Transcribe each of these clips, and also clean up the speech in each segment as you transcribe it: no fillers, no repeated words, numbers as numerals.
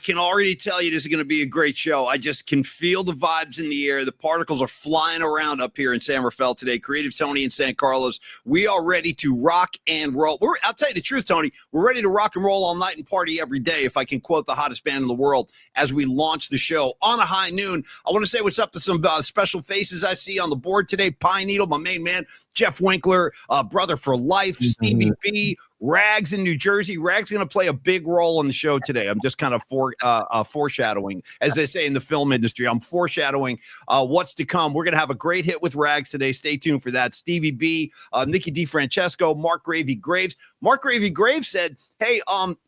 can already tell you this is going to be a great show. I just can feel the vibes in the air. The particles are flying around up here in San Rafael today. Creative Tony in San Carlos. We are ready to rock and roll. I'll tell you the truth, Tony. We're ready to rock and roll all night and party every day, if I can quote the hottest band in the world, as we launch the show on a high noon. I want to say what's up to some special faces I see on the board today. Pine Needle, my main man, Jeff Winkler, Brother for Life, Stevie B, Rags in New Jersey. Rags going to play a big role in the show today. I'm just kind of foreshadowing, as they say in the film industry. I'm foreshadowing what's to come. We're going to have a great hit with Rags today. Stay tuned for that. Stevie B, Nikki DeFrancesco, Mark Gravy Graves. Mark Gravy Graves said, hey,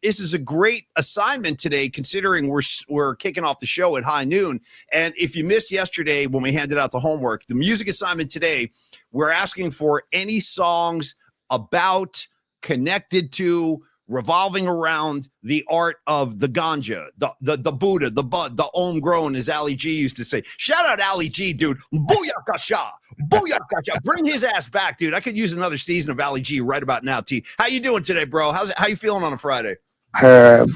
this is a great assignment today, considering we're kicking off the show at high noon. And if you missed yesterday when we handed out the homework, the music assignment today, we're asking for any songs about, connected to, revolving around the art of the ganja, the Buddha, the bud, the homegrown, as Ali G used to say. Shout out Ali G, dude. Booyakasha. Booyakasha. Bring his ass back, dude. I could use another season of Ali G right about now, T. How you doing today, bro? How you feeling on a Friday? Herb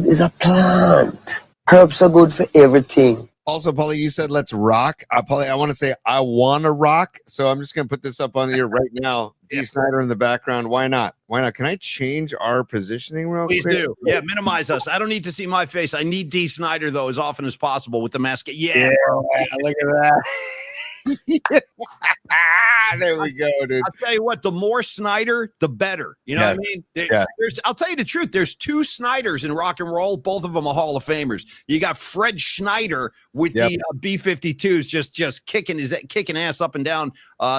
is a plant. Herbs are good for everything. Also, Paulie, you said let's rock. Paulie, I want to say I want to rock. So I'm just going to put this up on here right now. D. Snyder in the background. Why not? Why not? Can I change our positioning real quick? Please do. Yeah, minimize us. I don't need to see my face. I need D. Snyder, though, as often as possible with the mask. Yeah. Look at that. There we go, dude. I'll tell you what, the more Snyder, the better. You know what I mean? I'll tell you the truth. There's two Snyders in rock and roll. Both of them are Hall of Famers. You got Fred Schneider with the B-52s just kicking ass up and down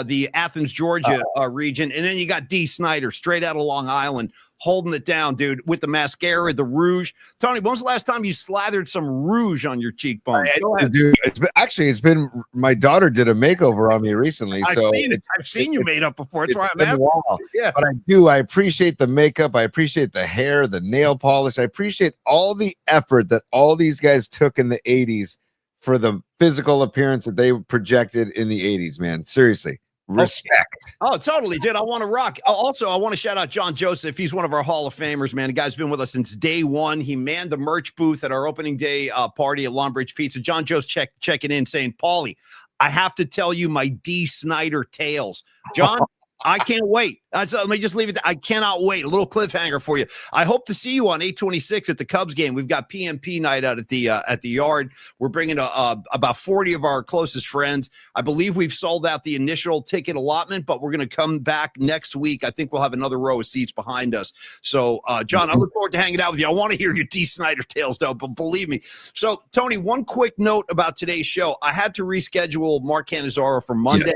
the Athens, Georgia region. And then you got D. Snyder straight out of Long Island, holding it down, dude, with the mascara, the rouge. Tony, when was the last time you slathered some rouge on your cheekbones? Go ahead. Dude, it's been my daughter did a makeover on me recently. I've seen you made up before. That's why I'm asking. Yeah, but I appreciate the makeup. I appreciate the hair, the nail polish. I appreciate all the effort that all these guys took in the 80s for the physical appearance that they projected in the 80s, man. Seriously. Respect. Oh, totally, dude. I want to rock. Also, I want to shout out John Joseph. He's one of our Hall of Famers, man. The guy's been with us since day one. He manned the merch booth at our opening day party at Long Bridge Pizza. John Joseph checking in saying, Paulie, I have to tell you my D. Snyder tales. John, I can't wait. Let me just leave it. I cannot wait. A little cliffhanger for you. I hope to see you on 8/26 at the Cubs game. We've got PMP night out at the yard. We're bringing about 40 of our closest friends. I believe we've sold out the initial ticket allotment, but we're going to come back next week. I think we'll have another row of seats behind us. So, John, I look forward to hanging out with you. I want to hear your D. Snyder tales, though, but believe me. So, Tony, one quick note about today's show. I had to reschedule Mark Cannizzaro for Monday.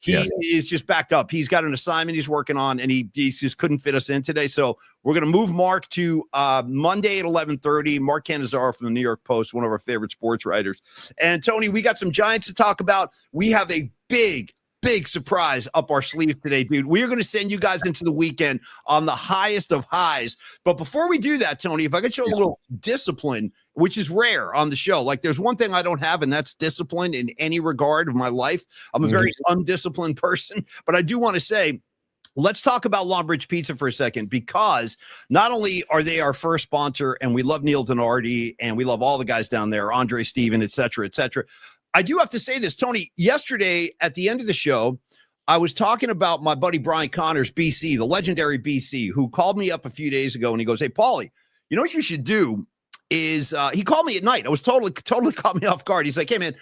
Yeah. He is just backed up. He's got an assignment he's working on, and he just couldn't fit us in today. So we're going to move Mark to Monday at 11:30. Mark Cannizzaro from the New York Post, one of our favorite sports writers. And, Tony, we got some Giants to talk about. We have a big surprise up our sleeve today, dude. We are going to send you guys into the weekend on the highest of highs. But before we do that, Tony, if I could show a little discipline, which is rare on the show. Like, there's one thing I don't have, and that's discipline in any regard of my life. I'm a very undisciplined person, but I do want to say, let's talk about Long Bridge Pizza for a second, because not only are they our first sponsor, and we love Neil Denardi, and we love all the guys down there, Andre Steven, et cetera, et cetera. I do have to say this, Tony. Yesterday at the end of the show, I was talking about my buddy Brian Connors, BC, the legendary BC, who called me up a few days ago, and he goes, hey, Paulie, you know what you should do is he called me at night. I was totally caught me off guard. He's like, hey, man,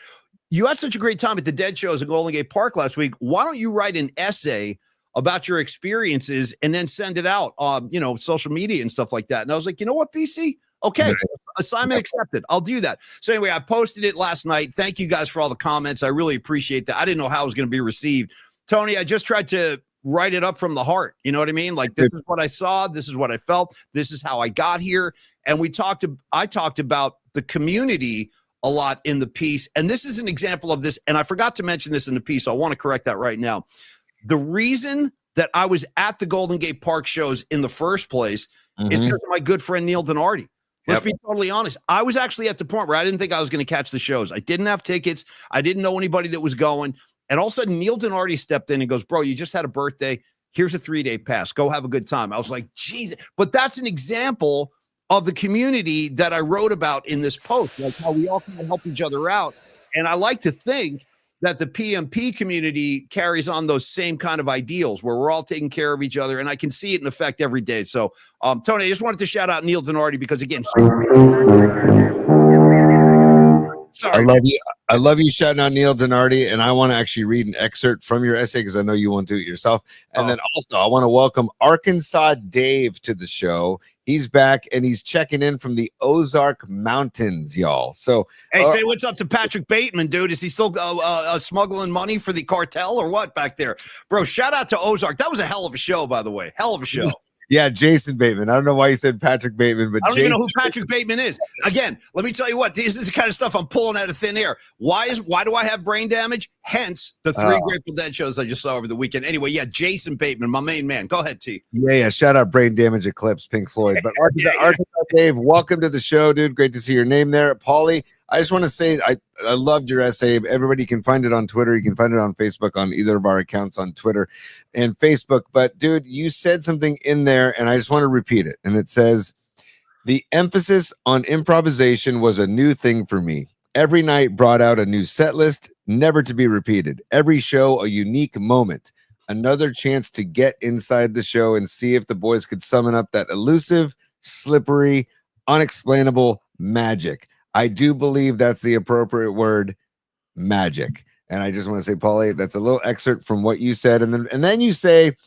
you had such a great time at the Dead shows at Golden Gate Park last week. Why don't you write an essay about your experiences and then send it out on, social media and stuff like that? And I was like, you know what, BC? Okay, assignment accepted. I'll do that. So anyway, I posted it last night. Thank you guys for all the comments. I really appreciate that. I didn't know how it was going to be received. Tony, I just tried to write it up from the heart. You know what I mean? Like, this is what I saw. This is what I felt. This is how I got here. And I talked about the community a lot in the piece. And this is an example of this. And I forgot to mention this in the piece. So I want to correct that right now. The reason that I was at the Golden Gate Park shows in the first place is because of my good friend Neil Denardi. Let's be totally honest. I was actually at the point where I didn't think I was going to catch the shows. I didn't have tickets. I didn't know anybody that was going. And all of a sudden, Neil Denardi stepped in and goes, bro, you just had a birthday. Here's a 3-day pass. Go have a good time. I was like, Jesus. But that's an example of the community that I wrote about in this post, like how we all kind of help each other out. And I like to think that the PMP community carries on those same kind of ideals where we're all taking care of each other. And I can see it in effect every day. So, Tony, I just wanted to shout out Neil Denardi because, again, sorry. I love you shouting out Neil Denardi, and I want to actually read an excerpt from your essay because I know you won't do it yourself. And then also I want to welcome Arkansas Dave to the show. He's back and he's checking in from the Ozark Mountains, y'all. So hey, say what's up to Patrick Bateman, dude. Is he still smuggling money for the cartel or what back there? Bro, shout out to Ozark. That was a hell of a show, by the way. Hell of a show. Yeah, Jason Bateman. I don't know why you said Patrick Bateman, but I don't even know who Patrick Bateman is. Again, let me tell you what, this is the kind of stuff I'm pulling out of thin air. Why do I have brain damage? Hence the 3 Grateful Dead shows I just saw over the weekend. Anyway, yeah, Jason Bateman, my main man. Go ahead, T. Yeah. Shout out Brain Damage Eclipse, Pink Floyd. But Arkansas Dave, welcome to the show, dude. Great to see your name there. Paulie, I just want to say I loved your essay. Everybody can find it on Twitter. You can find it on Facebook on either of our accounts on Twitter and Facebook. But, dude, you said something in there, and I just want to repeat it. And it says, the emphasis on improvisation was a new thing for me. Every night brought out a new set list, never to be repeated. Every show, a unique moment. Another chance to get inside the show and see if the boys could summon up that elusive, slippery, unexplainable magic. I do believe that's the appropriate word, magic. And I just want to say, Paulie, that's a little excerpt from what you said. And then you say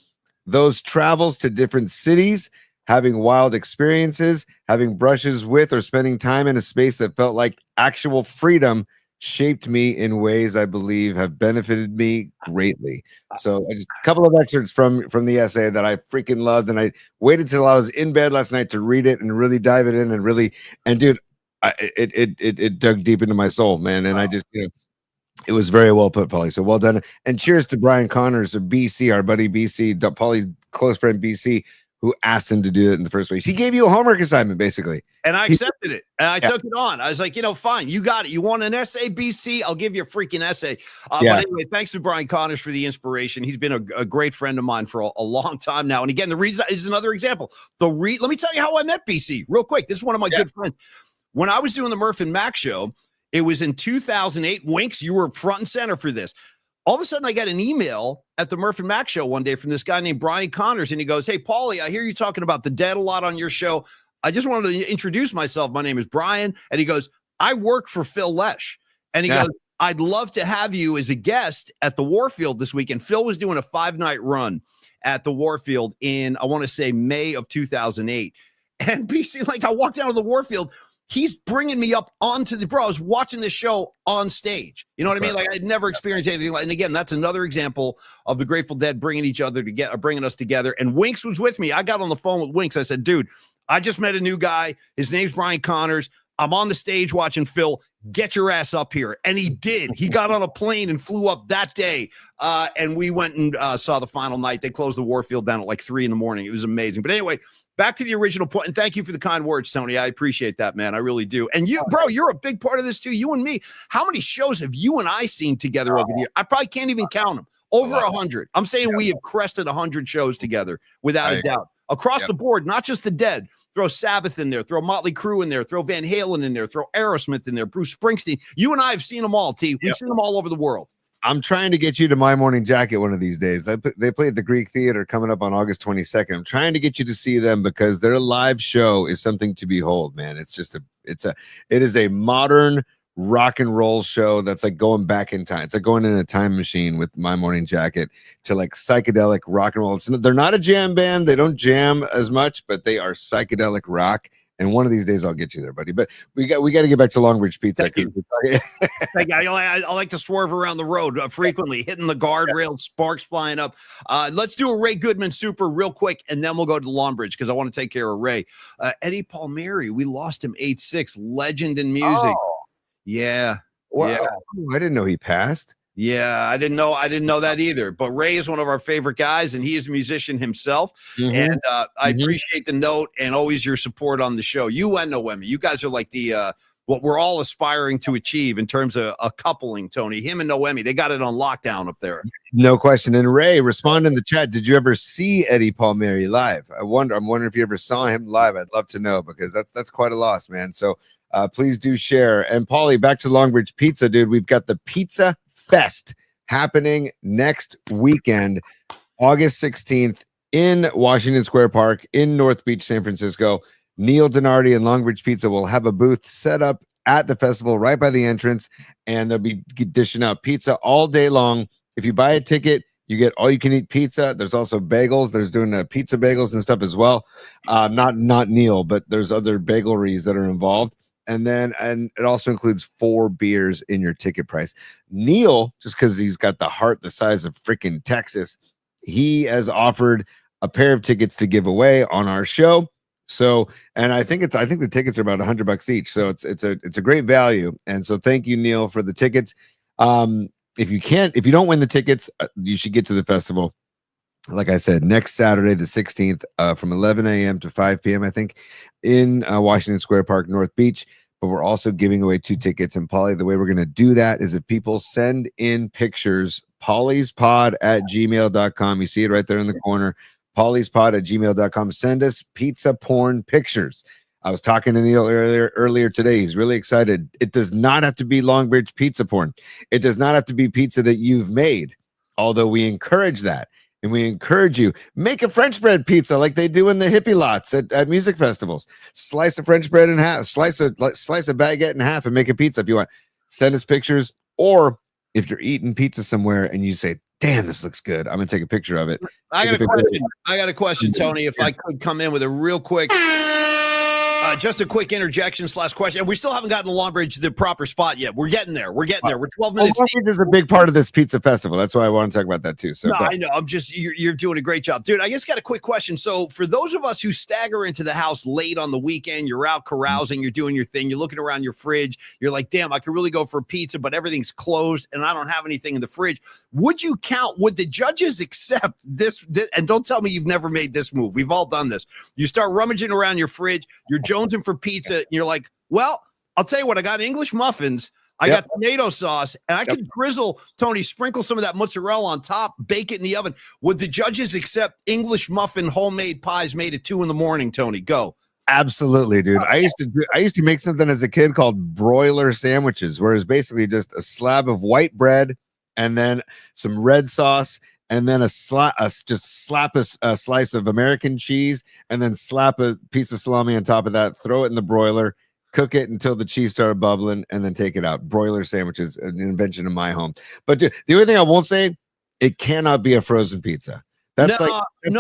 those travels to different cities, having wild experiences, having brushes with or spending time in a space that felt like actual freedom shaped me in ways I believe have benefited me greatly. So just a couple of excerpts from the essay that I freaking loved. And I waited till I was in bed last night to read it and really dive it in and dude, it dug deep into my soul, man. And I just, it was very well put, Paulie. So well done. And cheers to Brian Connors of BC, our buddy BC, Paulie's close friend BC, who asked him to do it in the first place. He gave you a homework assignment, basically. And I accepted it. And I took it on. I was like, fine, you got it. You want an essay, BC? I'll give you a freaking essay. But anyway, thanks to Brian Connors for the inspiration. He's been a great friend of mine for a long time now. And again, the reason is another example. Let me tell you how I met BC real quick. This is one of my good friends. When I was doing the Murph and Mac show, it was in 2008. Winks, you were front and center for this. All of a sudden, I got an email at the Murph and Mac show one day from this guy named Brian Connors, and he goes, "Hey, Paulie, I hear you talking about the dead a lot on your show. I just wanted to introduce myself. My name is Brian." And he goes, "I work for Phil Lesh." And he goes, "I'd love to have you as a guest at the Warfield this weekend." Phil was doing a 5-night run at the Warfield in, I want to say, May of 2008. And BC, like, I walked down to the Warfield. He's bringing me up onto the I was watching this show on stage. You know what I mean? Like, I'd never experienced anything like. And again, that's another example of the Grateful Dead bringing us together. And Winks was with me. I got on the phone with Winks. I said, "Dude, I just met a new guy. His name's Brian Connors. I'm on the stage watching Phil. Get your ass up here." And he did. He got on a plane and flew up that day. And we went and saw the final night. They closed the Warfield down at like 3 a.m. It was amazing. But anyway, back to the original point, and thank you for the kind words, Tony. I appreciate that, man. I really do. And you, bro, you're a big part of this too. You and me. How many shows have you and I seen together over the year? I probably can't even count them. Over 100. I'm saying we have crested 100 shows together without a doubt. Across the board, not just the Dead. Throw Sabbath in there. Throw Motley Crue in there. Throw Van Halen in there. Throw Aerosmith in there. Bruce Springsteen. You and I have seen them all, T. We've seen them all over the world. I'm trying to get you to My Morning Jacket one of these days. They play at the Greek Theater coming up on August 22nd. I'm trying to get you to see them because their live show is something to behold, man. It is a modern rock and roll show that's like going back in time. It's like going in a time machine with My Morning Jacket to like psychedelic rock and roll. They're not a jam band. They don't jam as much, but they are psychedelic rock. And one of these days I'll get you there, buddy. But we got to get back to Longbridge Pizza. I like to swerve around the road frequently, hitting the guardrails, sparks flying up. Let's do a Ray Goodman super real quick, and then we'll go to Longbridge because I want to take care of Ray. Eddie Palmieri, we lost him 8-6, legend in music. Oh. Yeah. Wow. Yeah. I didn't know he passed. Yeah, I didn't know that either. But Ray is one of our favorite guys, and he is a musician himself. Mm-hmm. And I appreciate the note and always your support on the show. You and Noemi, you guys are like the what we're all aspiring to achieve in terms of a coupling, Tony. Him and Noemi, they got it on lockdown up there. No question. And Ray, respond in the chat. Did you ever see Eddie Palmieri live? I'm wondering if you ever saw him live. I'd love to know, because that's quite a loss, man. So please do share. And Paulie, back to Longbridge Pizza, dude. We've got the Pizza Fest happening next weekend, August 16th in Washington Square Park in North Beach, San Francisco. Neil Donardi and Longbridge Pizza will have a booth set up at the festival right by the entrance, and they'll be dishing out pizza all day long. If you buy a ticket, you get all you can eat pizza. There's also bagels. There's doing pizza bagels and stuff as well. Not Neil, but there's other bagelries that are involved. And it also includes 4 beers in your ticket price. Neil, just because he's got the heart the size of freaking Texas, he has offered a pair of tickets to give away on our show. So, and I think the tickets are about $100 each. So it's a great value. And so thank you, Neil, for the tickets. If you don't win the tickets, you should get to the festival. Like I said, next Saturday, the 16th, from 11 a.m. to 5 p.m., I think, in Washington Square Park, North Beach. But we're also giving away 2 tickets. And Paulie, the way we're going to do that is if people send in pictures, pauliespod@gmail.com. You see it right there in the corner. pauliespod@gmail.com. Send us pizza porn pictures. I was talking to Neil earlier today. He's really excited. It does not have to be Longbridge pizza porn. It does not have to be pizza that you've made, although we encourage that. And we encourage you, make a French bread pizza like they do in the hippie lots at music festivals. Slice a French bread in half, slice a baguette in half and make a pizza if you want. Send us pictures. Or if you're eating pizza somewhere and you say, damn, this looks good, I'm going to take a picture of it. I got a question, Tony, if I could come in with a real quick... just a quick interjection / question. We still haven't gotten the Longbridge the proper spot yet. We're getting there. We're 12 minutes. Longbridge is a big part of this pizza festival. That's why I want to talk about that too. So no, I know. You're doing a great job, dude. I just got a quick question. So for those of us who stagger into the house late on the weekend, you're out carousing, you're doing your thing, you're looking around your fridge, you're like, damn, I could really go for pizza, but everything's closed and I don't have anything in the fridge. Would the judges accept this? And don't tell me you've never made this move. We've all done this. You start rummaging around your fridge, you're jonesing for pizza, and you're like, well, I'll tell you what, I got English muffins, I got tomato sauce, and I could drizzle, Tony, sprinkle some of that mozzarella on top, bake it in the oven. Would the judges accept English muffin homemade pies made at 2 a.m, Tony? Go. Absolutely, dude. I used to make something as a kid called broiler sandwiches, where it's basically just a slab of white bread and then some red sauce, and then slap a slice of American cheese, and then slap a piece of salami on top of that, throw it in the broiler, cook it until the cheese started bubbling, and then take it out. Broiler sandwiches, an invention in my home. But dude, the only thing I won't say, it cannot be a frozen pizza. That's well, you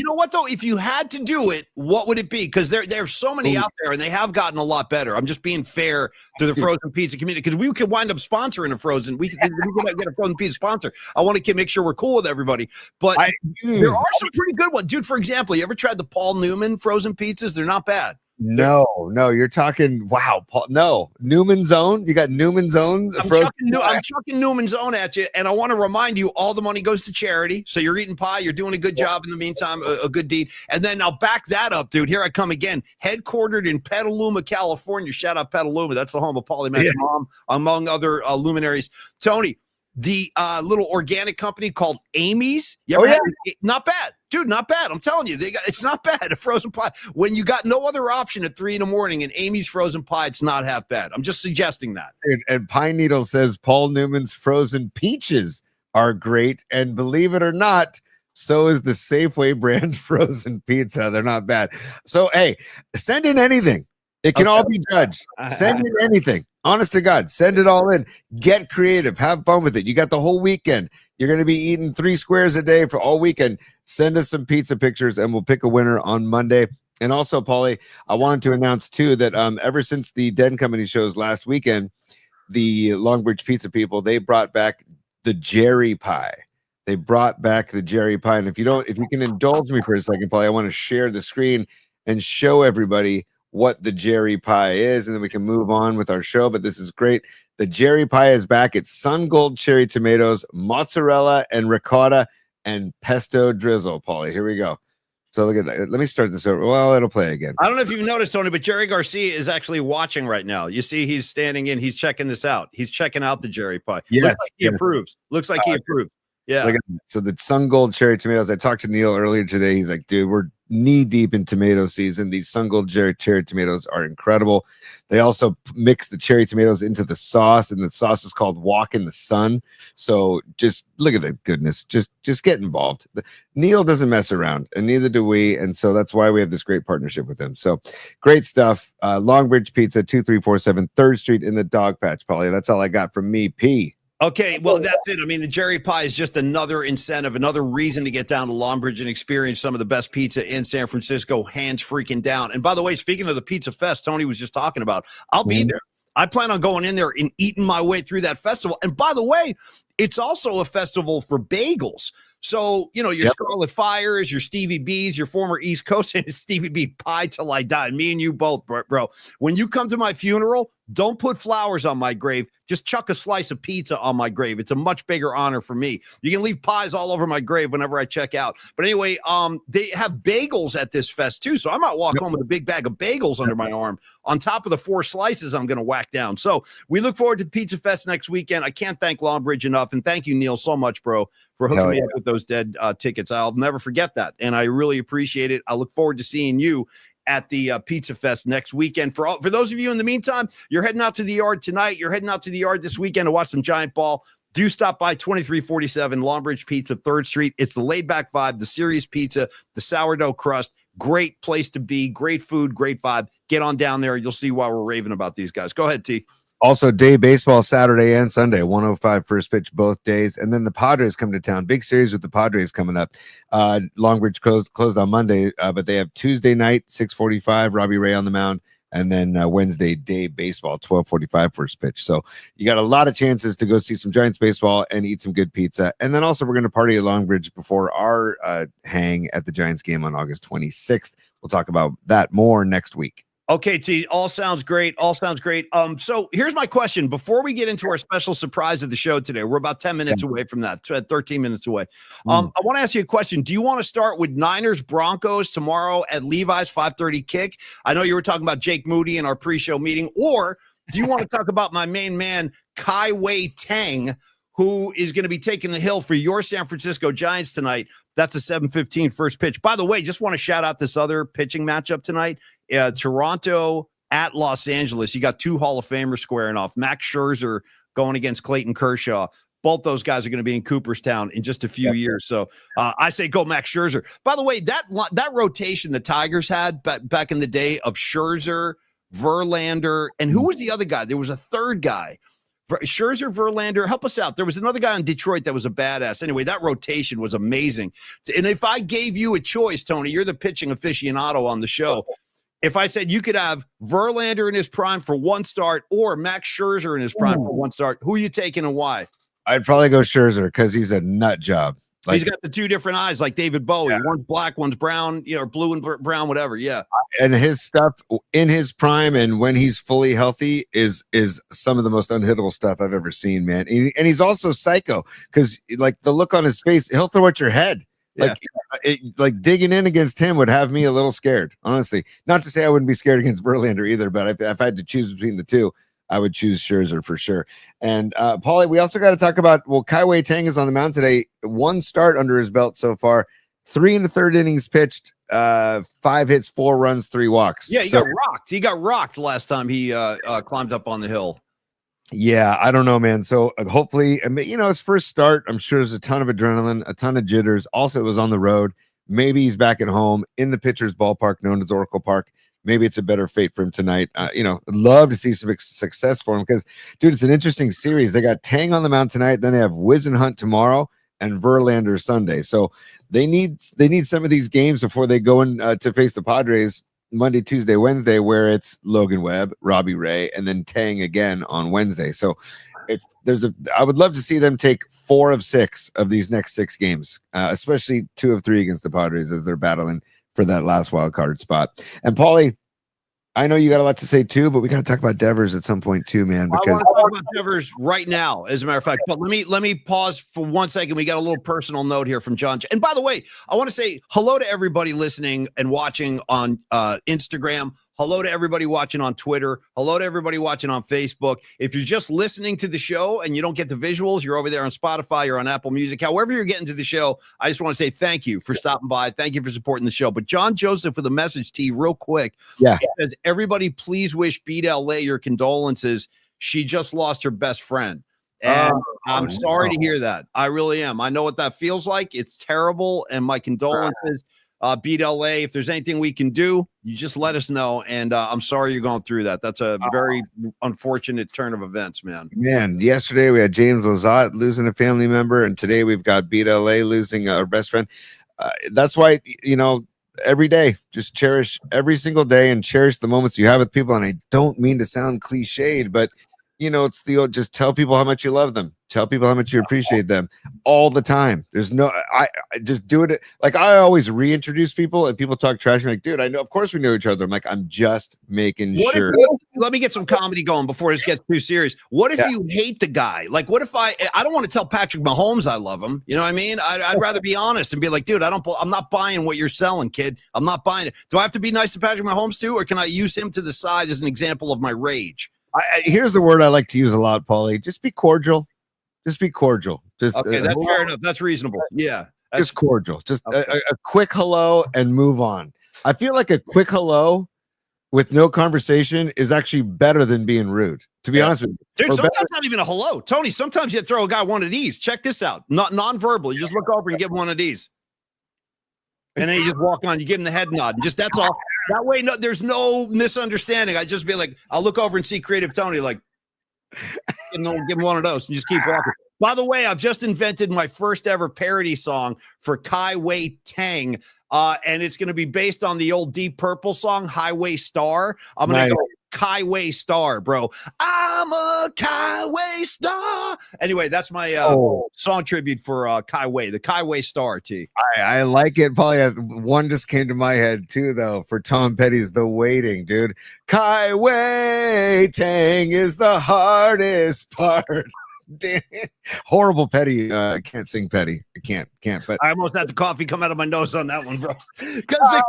know what though? If you had to do it, what would it be? Because there's so many out there, and they have gotten a lot better. I'm just being fair to the frozen pizza community, because we could wind up sponsoring a frozen. We could get a frozen pizza sponsor. I want to make sure we're cool with everybody. But there are some pretty good ones, dude. For example, you ever tried the Paul Newman frozen pizzas? They're not bad. No, you're talking, wow, Paul, no, Newman's Own. You got Newman's Own. I'm chucking Newman's Own at you, and I want to remind you, all the money goes to charity. So you're eating pie, you're doing a good job in the meantime, a good deed. And then I'll back that up, dude. Here I come again, headquartered in Petaluma, California. Shout out Petaluma. That's the home of Paulie Mac's mom, among other luminaries. Tony, the little organic company called Amy's. Not bad, dude. Not bad. I'm telling you, it's not bad. A frozen pie when you got no other option at 3 a.m, and Amy's frozen pie, it's not half bad. I'm just suggesting that. And Pine Needle says Paul Newman's frozen peaches are great, and believe it or not, so is the Safeway brand frozen pizza. They're not bad. So hey, send in anything. It can all be judged. Send in anything. Honest to God, send it all in. Get creative. Have fun with it. You got the whole weekend. You're going to be eating 3 squares a day for all weekend. Send us some pizza pictures, and we'll pick a winner on Monday. And also, Paulie, I wanted to announce, too, that ever since the Den Company shows last weekend, the Longbridge Pizza people, they brought back the Jerry Pie. They brought back the Jerry Pie. And if you can indulge me for a second, Paulie, I want to share the screen and show everybody what the Jerry Pie is, and then we can move on with our show. But this is great. The Jerry Pie is back. It's sun gold cherry tomatoes, mozzarella and ricotta, and pesto drizzle. Paulie, here we go. So look at that. Let me start this over. Well, it'll play again. I don't know if you've noticed, Tony, but Jerry Garcia is actually watching right now. You see, he's standing in. He's checking this out. He's checking out the Jerry pie. Yes, Looks like he approves. Looks like he approves. Yeah. Look at that. So the Sun Gold cherry tomatoes. I talked to Neil earlier today. He's like, dude, we're knee deep in tomato season. These Sun Gold cherry tomatoes are incredible. They also mix the cherry tomatoes into the sauce, and the sauce is called Walk in the Sun. So just look at the goodness. Just get involved. Neil doesn't mess around, and neither do we. And so that's why we have this great partnership with him. So great stuff. Longbridge Pizza, 2347 3rd Street in the Dog Patch, Polly. That's all I got from me, P. Okay, well, that's it. I mean, the Jerry Pie is just another incentive, another reason to get down to Longbridge and experience some of the best pizza in San Francisco, hands freaking down. And by the way, speaking of the Pizza Fest, Tony was just talking about, I'll be there. I plan on going in there and eating my way through that festival. And by the way, it's also a festival for bagels. So, you know, your Scarlet Fires, your Stevie B's, your former East Coast, and Stevie B pie till I die. Me and you both, bro. When you come to my funeral, don't put flowers on my grave. Just chuck a slice of pizza on my grave. It's a much bigger honor for me. You can leave pies all over my grave whenever I check out. But anyway, they have bagels at this fest too. So I might walk home with a big bag of bagels under my arm on top of the 4 slices I'm going to whack down. So we look forward to Pizza Fest next weekend. I can't thank Longbridge enough. And thank you, Neil, so much, bro, for hooking me up with those dead tickets. I'll never forget that. And I really appreciate it. I look forward to seeing you at the Pizza Fest next weekend. For those of you in the meantime, you're heading out to the yard tonight. You're heading out to the yard this weekend to watch some Giant Ball. Do stop by 2347 Longbridge Pizza, 3rd Street. It's the laid back vibe, the serious pizza, the sourdough crust. Great place to be. Great food, great vibe. Get on down there. You'll see why we're raving about these guys. Go ahead, T. Also, day baseball Saturday and Sunday, 105 first pitch both days. And then the Padres come to town. Big series with the Padres coming up. Longbridge closed on Monday, but they have Tuesday night, 6:45, Robbie Ray on the mound. And then Wednesday day baseball, 12:45 first pitch. So you got a lot of chances to go see some Giants baseball and eat some good pizza. And then also we're going to party at Longbridge before our hang at the Giants game on August 26th. We'll talk about that more next week. Okay, T, all sounds great. All sounds great. So here's my question. Before we get into our special surprise of the show today, we're about 10 minutes away from that, 13 minutes away. I want to ask you a question. Do you want to start with Niners Broncos tomorrow at Levi's 5:30 kick? I know you were talking about Jake Moody in our pre-show meeting. Or do you want to talk about my main man, Kai Wei Tang, who is going to be taking the hill for your San Francisco Giants tonight? That's a 7:15 first pitch. By the way, just want to shout out this other pitching matchup tonight. Toronto at Los Angeles. You got 2 Hall of Famers squaring off. Max Scherzer going against Clayton Kershaw. Both those guys are going to be in Cooperstown in just a few years. So I say go Max Scherzer. By the way, that rotation the Tigers had back in the day of Scherzer, Verlander, and who was the other guy? There was a third guy. Scherzer, Verlander, help us out. There was another guy in Detroit that was a badass. Anyway, that rotation was amazing. And if I gave you a choice, Tony, you're the pitching aficionado on the show. If I said you could have Verlander in his prime for 1 start or Max Scherzer in his prime for 1 start, who are you taking and why? I'd probably go Scherzer because he's a nut job. He's got the 2 different eyes like David Bowie. Yeah. One's black, one's brown, or blue and brown, whatever. Yeah. And his stuff in his prime and when he's fully healthy is some of the most unhittable stuff I've ever seen, man. And he's also psycho because like the look on his face, he'll throw at your head. Like digging in against him would have me a little scared, honestly. Not to say I wouldn't be scared against Verlander either, but if I had to choose between the 2, I would choose Scherzer for sure. And Paulie, we also got to talk about, Kai Wei Tang is on the mound today. 1 start under his belt so far. 3 1/3 innings pitched, 5 hits, 4 runs, 3 walks. Yeah, got rocked. He got rocked last time he climbed up on the hill. Yeah, I don't know, man. So hopefully, his first start, I'm sure there's a ton of adrenaline, a ton of jitters. Also, it was on the road. Maybe he's back at home in the pitcher's ballpark known as Oracle Park. Maybe it's a better fate for him tonight. I'd love to see some success for him because, dude, it's an interesting series. They got Tang on the mound tonight. Then they have Whisenhunt tomorrow and Verlander Sunday. So they need some of these games before they go in to face the Padres Monday, Tuesday, Wednesday, where it's Logan Webb, Robbie Ray, and then Tang again on Wednesday. So I would love to see them take 4 of 6 of these next 6 games, especially 2 of 3 against the Padres as they're battling for that last wild card spot. And Paulie, I know you got a lot to say too, but we got to talk about Devers at some point too, man. I Because want to talk about Devers right now, as a matter of fact. But let me pause for 1 second. We got a little personal note here from John. And by the way, I want to say hello to everybody listening and watching on Instagram. Hello to everybody watching on Twitter. Hello to everybody watching on Facebook. If you're just listening to the show and you don't get the visuals, you're over there on Spotify, you're on Apple Music. However you're getting to the show, I just want to say thank you for stopping by. Thank you for supporting the show. But John Joseph with a message to you real quick. Yeah. It says, everybody please wish Beat LA your condolences. She just lost her best friend. And I'm sorry to hear that. I really am. I know what that feels like. It's terrible. And my condolences. Beat LA. If there's anything we can do, you just let us know. And I'm sorry you're going through that. That's a very unfortunate turn of events, man. Man, yesterday we had James Lazat losing a family member, and today we've got Beat LA losing our best friend. That's why, every day, just cherish every single day and cherish the moments you have with people. And I don't mean to sound cliched, but it's the old, just tell people how much you love them. Tell people how much you appreciate them all the time. There's no, I just do it. Like I always reintroduce people and people talk trash. I'm like, dude, I know, of course we know each other. I'm like, I'm just making sure. Let me get some comedy going before this gets too serious. What if you hate the guy? Like, what if I don't want to tell Patrick Mahomes I love him. You know what I mean? I'd rather be honest and be like, dude, I'm not buying what you're selling, kid. I'm not buying it. Do I have to be nice to Patrick Mahomes too? Or can I use him to the side as an example of my rage? Here's the word I like to use a lot, Paulie. Just be cordial. Just be cordial. Just okay, that's fair enough. That's reasonable. Yeah, just cordial. Just a quick hello and move on. I feel like a quick hello with no conversation is actually better than being rude. To be honest with you, dude. Sometimes not even a hello, Tony. Sometimes you throw a guy one of these. Check this out. Not non-verbal. You just look over and give him one of these, and then you just walk on. You give him the head nod, and just that's all. That way, there's no misunderstanding. I just be like, I'll look over and see Creative Tony, like, give him one of those, and just keep walking. By the way, I've just invented my first ever parody song for Kai Wei Tang, and it's going to be based on the old Deep Purple song, Highway Star. I'm going to go Kai Wei Star, bro. I'm a Kai Wei Star. Anyway, that's my song tribute for Kai Wei, the Kai Wei Star, T. I like it. Probably one just came to my head too, though, for Tom Petty's The Waiting, dude. Kai Wei Tang is the hardest part. Damn. Horrible Petty. I can't sing Petty. I can't. But I almost had the coffee come out of my nose on that one, bro. Because the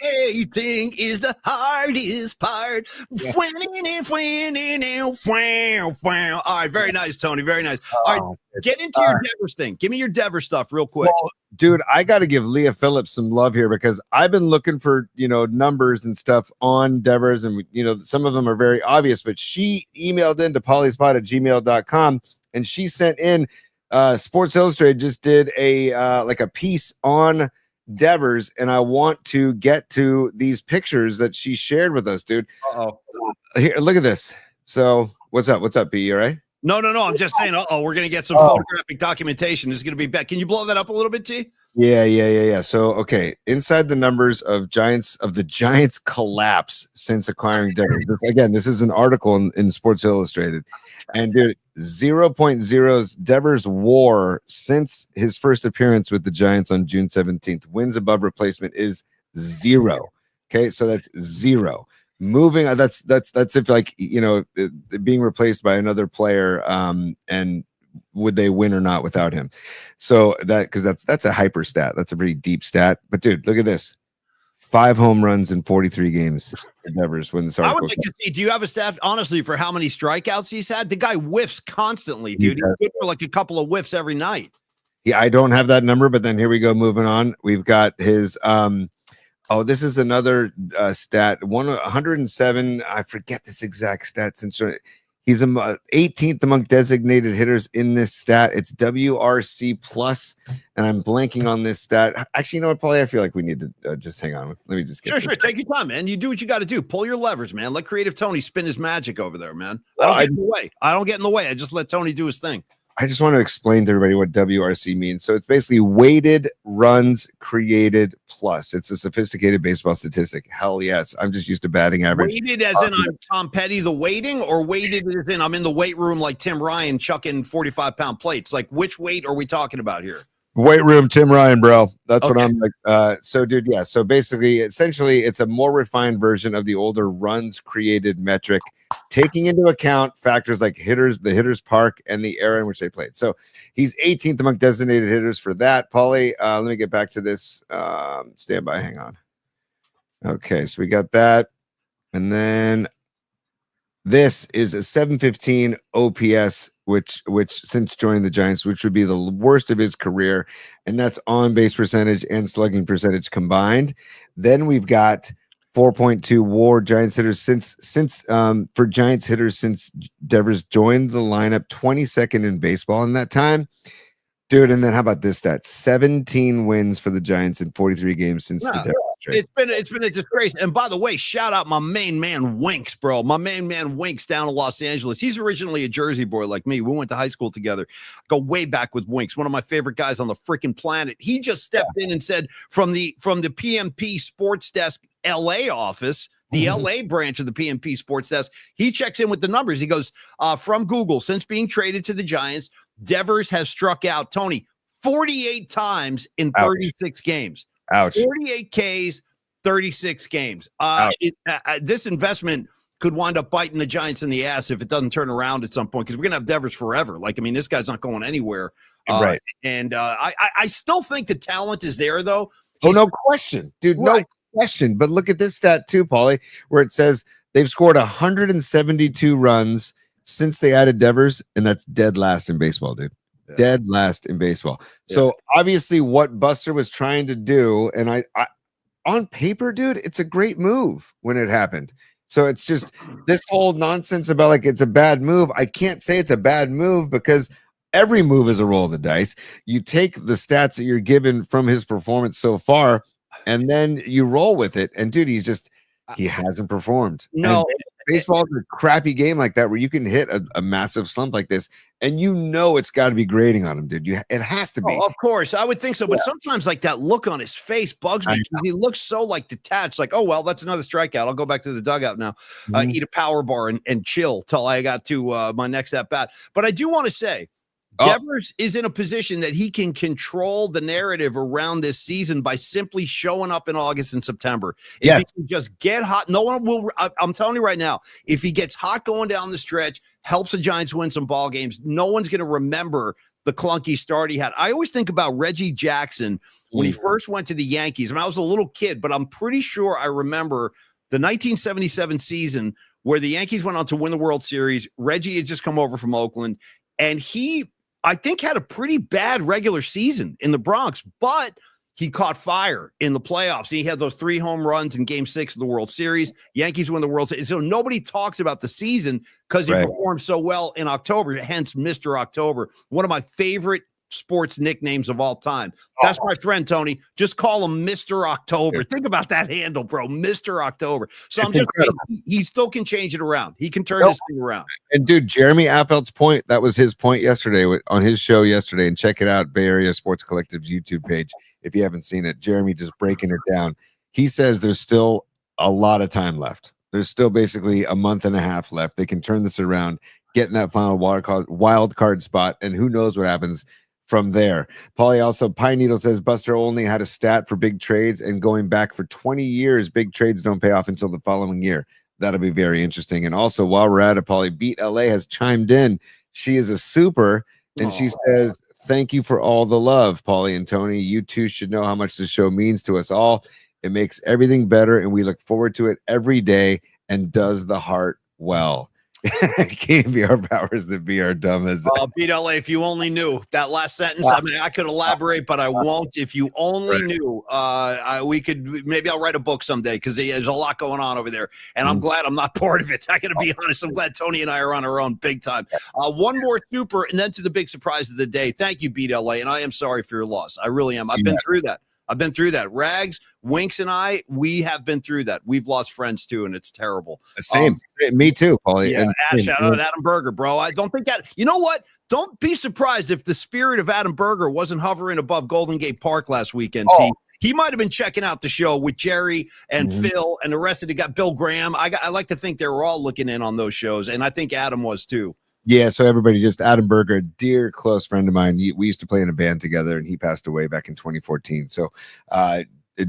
waiting is the hardest part. Yeah. All right, very nice, Tony. Very nice. All right, get into your Devers thing. Give me your Devers stuff real quick. Well, dude, I got to give Leah Phillips some love here because I've been looking for numbers and stuff on Devers, and some of them are very obvious. But she emailed into polyspot@gmail.com. And she sent in Sports Illustrated just did a piece on Devers, and I want to get to these pictures that she shared with us, dude. Here, look at this. So what's up, B? You all right? No. I'm just saying, we're going to get some photographic documentation. This is going to be bad. Can you blow that up a little bit, T? Yeah. So, okay. Inside the numbers of the Giants collapse since acquiring Devers. This is an article in Sports Illustrated. And dude, 0.0's Devers WAR since his first appearance with the Giants on June 17th. Wins above replacement is 0. Okay. So that's 0. Moving, that's if being replaced by another player, and would they win or not without him? So because that's a hyper stat. That's a pretty deep stat. But dude, look at this: 5 home runs in 43 games for Devers. When the I would like to see. Do you have a stat, honestly, for how many strikeouts he's had? The guy whiffs constantly, dude. He's good for like a couple of whiffs every night. Yeah, I don't have that number, but then here we go. Moving on, we've got his. This is another stat. 107. I forget this exact stat. Since he's 18th among designated hitters in this stat. It's WRC plus, and I'm blanking on this stat. Actually, you know what, Paulie? I feel like we need to just hang on. Let me just get sure. Take your time, man. You do what you got to do. Pull your levers, man. Let Creative Tony spin his magic over there, man. I don't get in the way. I don't get in the way. I just let Tony do his thing. I just want to explain to everybody what WRC means. So it's basically weighted runs created plus. It's a sophisticated baseball statistic. Hell yes. I'm just used to batting average. Weighted as in I'm Tom Petty, the weighting, or weighted as in I'm in the weight room like Tim Ryan chucking 45-pound plates? Like which weight are we talking about here? Weight room, Tim Ryan, bro. That's what Okay. I'm like. So, dude, yeah. So basically, essentially, it's a more refined version of the older runs created metric, taking into account factors like hitters, the hitters park, and the era in which they played. So he's 18th among designated hitters for that. Paulie, let me get back to this. Stand by, hang on. Okay, so we got that. And then this is a 715 OPS, which since joining the Giants, which would be the worst of his career, and that's on base percentage and slugging percentage combined. Then we've got 4.2 WAR Giants hitters since for Giants hitters since Devers joined the lineup, 22nd in baseball in that time. Dude, and then how about this stat? 17 wins for the Giants in 43 games since the Devers trade. It's been a disgrace. And by the way, shout out my main man Winks, bro. My main man Winks down in Los Angeles. He's originally a Jersey boy like me. We went to high school together. Go way back with Winks, one of my favorite guys on the freaking planet. He just stepped in and said from the PMP Sports Desk LA office, the LA branch of the PMP Sports Desk, he checks in with the numbers. He goes, from Google, since being traded to the Giants, Devers has struck out, Tony, 48 times in 36 games. Ouch. 48 Ks, 36 games. This investment could wind up biting the Giants in the ass if it doesn't turn around at some point, because we're going to have Devers forever. Like, I mean, this guy's not going anywhere. Right. And I still think the talent is there, though. No question, dude. Right. No question. But look at this stat too, Paulie, where it says they've scored 172 runs since they added Devers, and that's dead last in baseball, dude. Yeah. Dead last in baseball. Yeah. So obviously what Buster was trying to do, and I on paper, dude, it's a great move when it happened. So it's just this whole nonsense about like it's a bad move. I can't say it's a bad move because every move is a roll of the dice. You take the stats that you're given from his performance so far, and then you roll with it. And dude, he hasn't performed. No. And baseball is a crappy game like that where you can hit a massive slump like this, and you know it's got to be grading on him, dude. It has to be. Oh, of course, I would think so. But sometimes, like that look on his face bugs me. He looks so like detached. Like, oh well, that's another strikeout. I'll go back to the dugout now, eat a power bar and chill till I got to my next at bat. But I do want to say, Devers is in a position that he can control the narrative around this season by simply showing up in August and September. If he can just get hot, no one will. I'm telling you right now, if he gets hot going down the stretch, helps the Giants win some ball games, no one's going to remember the clunky start he had. I always think about Reggie Jackson when he first went to the Yankees. I mean, I was a little kid, but I'm pretty sure I remember the 1977 season where the Yankees went on to win the World Series. Reggie had just come over from Oakland, and he, I think, had a pretty bad regular season in the Bronx, but he caught fire in the playoffs. He had those 3 home runs in Game 6 of the World Series. Yankees win the World Series. So nobody talks about the season because he performed so well in October, hence Mr. October. One of my favorite sports nicknames of all time. That's my friend, Tony. Just call him Mr. October. Think about that handle, bro. Mr. October. So I'm just saying, he still can change it around. He can turn this thing around. And dude, Jeremy Affeld's point, that was his point yesterday on his show yesterday. And check it out, Bay Area Sports Collective's YouTube page if you haven't seen it. Jeremy just breaking it down. He says there's still a lot of time left. There's still basically a month and a half left. They can turn this around, get in that final wild card spot, and who knows what happens from there. Paulie, also, Pine Needle says Buster only had a stat for big trades, and going back for 20 years, big trades don't pay off until the following year. That'll be very interesting. And also, while we're at it, Paulie, Beat LA has chimed in. She is a super, and she says, thank you for all the love, Paulie and Tony. You two should know how much the show means to us all. It makes everything better, and we look forward to it every day and does the heart well. Can't be our powers that be our dumb as Beat LA. If you only knew that last sentence, I mean, I could elaborate, but I won't. If you only knew, we could, maybe I'll write a book someday because there's a lot going on over there, and I'm glad I'm not part of it. I got to be honest. I'm glad Tony and I are on our own big time. One more super, and then to the big surprise of the day. Thank you, Beat LA, and I am sorry for your loss. I really am. I've been through that. Rags, Winks, and I, we have been through that. We've lost friends too, and it's terrible. Same. Me too, Paulie. Yeah, shout out Adam Berger, bro. I don't think that, you know what? Don't be surprised if the spirit of Adam Berger wasn't hovering above Golden Gate Park last weekend, team. He might have been checking out the show with Jerry and Phil and the rest of the guy, Bill Graham. I like to think they were all looking in on those shows, and I think Adam was too. Yeah, so everybody, just Adam Berger, a dear close friend of mine. We used to play in a band together, and he passed away back in 2014. So,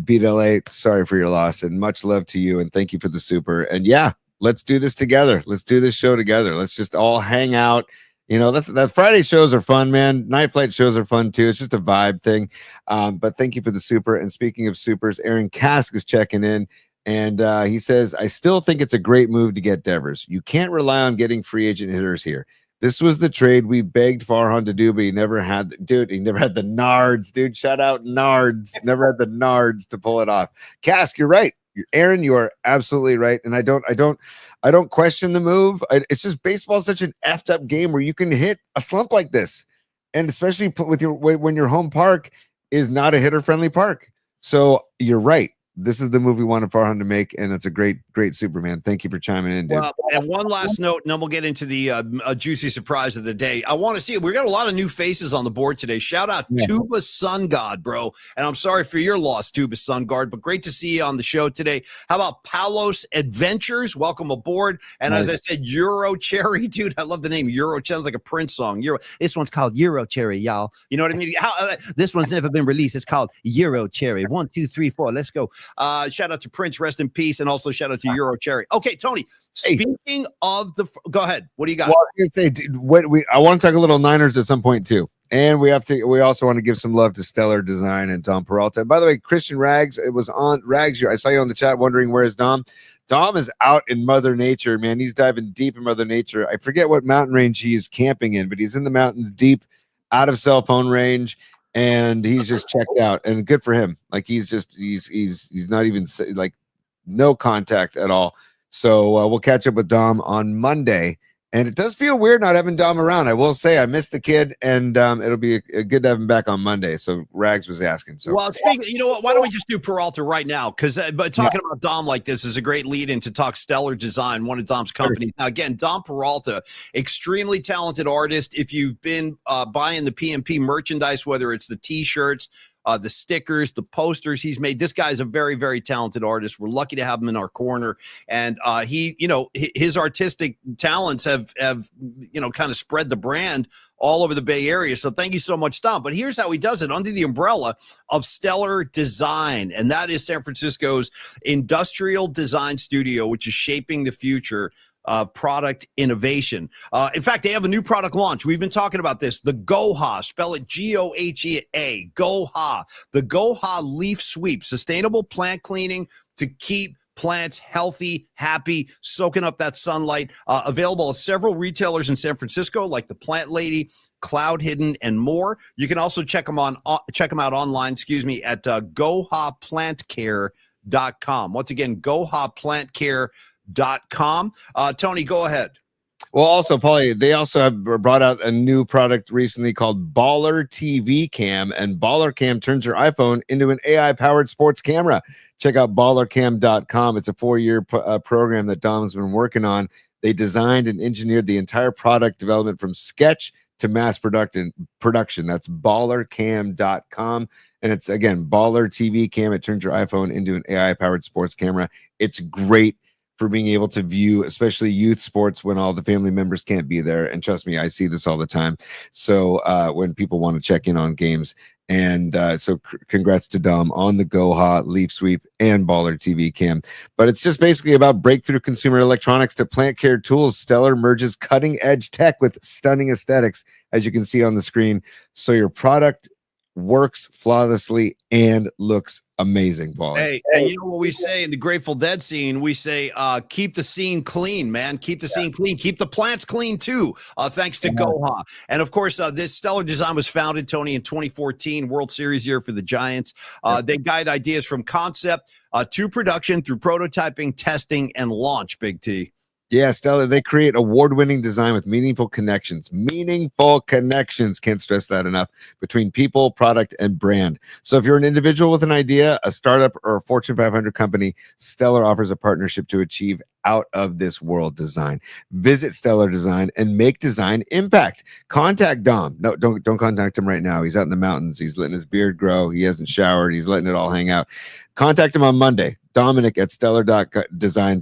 Beat LA, sorry for your loss, and much love to you, and thank you for the super. And yeah, let's do this together. Let's do this show together. Let's just all hang out. You know, that Friday shows are fun, man. Night flight shows are fun too. It's just a vibe thing. But thank you for the super. And speaking of supers, Aaron Kask is checking in. And he says, I still think it's a great move to get Devers. You can't rely on getting free agent hitters here. This was the trade we begged Farhan to do, but he never had, he never had the nards, dude. Shout out nards. Never had the nards to pull it off. Kask, you're right. Aaron, you are absolutely right. And I don't question the move. It's just baseball is such an effed up game where you can hit a slump like this. And especially with when your home park is not a hitter friendly park. So you're right. This is the movie we wanted Farhan to make, and it's a great Superman. Thank you for chiming in, dude. Well, and one last note, and then we'll get into the juicy surprise of the day. I want to see it. We got a lot of new faces on the board today. Shout out Tuba Sun God, bro. And I'm sorry for your loss, Tuba Sun God, but great to see you on the show today. How about Palos Adventures? Welcome aboard. And as I said, Euro Cherry, dude. I love the name Euro. Sounds like a Prince song. This one's called Euro Cherry, y'all. You know what I mean? This one's never been released. It's called Euro Cherry. 1, 2, 3, 4. Let's go. Shout out to Prince, rest in peace, and also shout out to Euro Cherry. Okay, Tony. Speaking of go ahead. What do you got? Well, I was gonna say, I want to talk a little Niners at some point too, and we also want to give some love to Stellar Design and Dom Peralta. By the way, Christian Rags, it was on Rags. I saw you on the chat wondering where's Dom. Dom is out in Mother Nature, man. He's diving deep in Mother Nature. I forget what mountain range he's camping in, but he's in the mountains deep, out of cell phone range. And he's just checked out, and good for him. Like he's not even like no contact at all. So we'll catch up with Dom on Monday. And it does feel weird not having Dom around. I will say I missed the kid, and it'll be good to have him back on Monday. So Rags was asking. So well, speaking, you know what? Why don't we just do Peralta right now? Because but talking about Dom like this is a great lead in to talk Stellar Design, one of Dom's companies. Now again, Dom Peralta, extremely talented artist. If you've been buying the PMP merchandise, whether it's the T-shirts, the stickers, the posters he's made. This guy's a very, very talented artist. We're lucky to have him in our corner. And his artistic talents have kind of spread the brand all over the Bay Area. So thank you so much, Dom. But here's how he does it under the umbrella of Stellar Design. And that is San Francisco's industrial design studio, which is shaping the future product innovation. In fact, they have a new product launch. We've been talking about this. The Goha, spell it Goha, Goha. The Goha Leaf Sweep, sustainable plant cleaning to keep plants healthy, happy, soaking up that sunlight. Available at several retailers in San Francisco, like the Plant Lady, Cloud Hidden, and more. You can also check them out online, at gohaplantcare.com. Once again, gohaplantcare.com. Tony, go ahead. Well, also, Paulie, they also have brought out a new product recently called Baller TV Cam, and Baller Cam turns your iPhone into an AI-powered sports camera. Check out ballercam.com. It's a 4-year program that Dom's been working on. They designed and engineered the entire product development from sketch to mass production. That's ballercam.com. And it's, again, Baller TV Cam. It turns your iPhone into an AI-powered sports camera. It's great for being able to view, especially youth sports, when all the family members can't be there. And trust me, I see this all the time. So when people want to check in on games. And so congrats to Dom on the Goha Leaf Sweep and Baller TV Cam. But it's just basically about breakthrough consumer electronics to plant care tools. Stellar merges cutting edge tech with stunning aesthetics, as you can see on the screen. So your product works flawlessly and looks amazing, Paul. Hey, and you know what we say in the Grateful Dead scene? We say, keep the scene clean, man. Keep the scene clean. Keep the plants clean, too, thanks to Goha. And, of course, this Stellar Design was founded, Tony, in 2014, World Series year for the Giants. They guide ideas from concept to production through prototyping, testing, and launch, Big T. Yeah, Stellar, they create award-winning design with meaningful connections. Meaningful connections, can't stress that enough, between people, product, and brand. So if you're an individual with an idea, a startup, or a Fortune 500 company, Stellar offers a partnership to achieve out-of-this-world design. Visit Stellar Design and make design impact. Contact Dom. No, don't contact him right now. He's out in the mountains. He's letting his beard grow. He hasn't showered. He's letting it all hang out. Contact him on Monday. Dominic at stellar.design.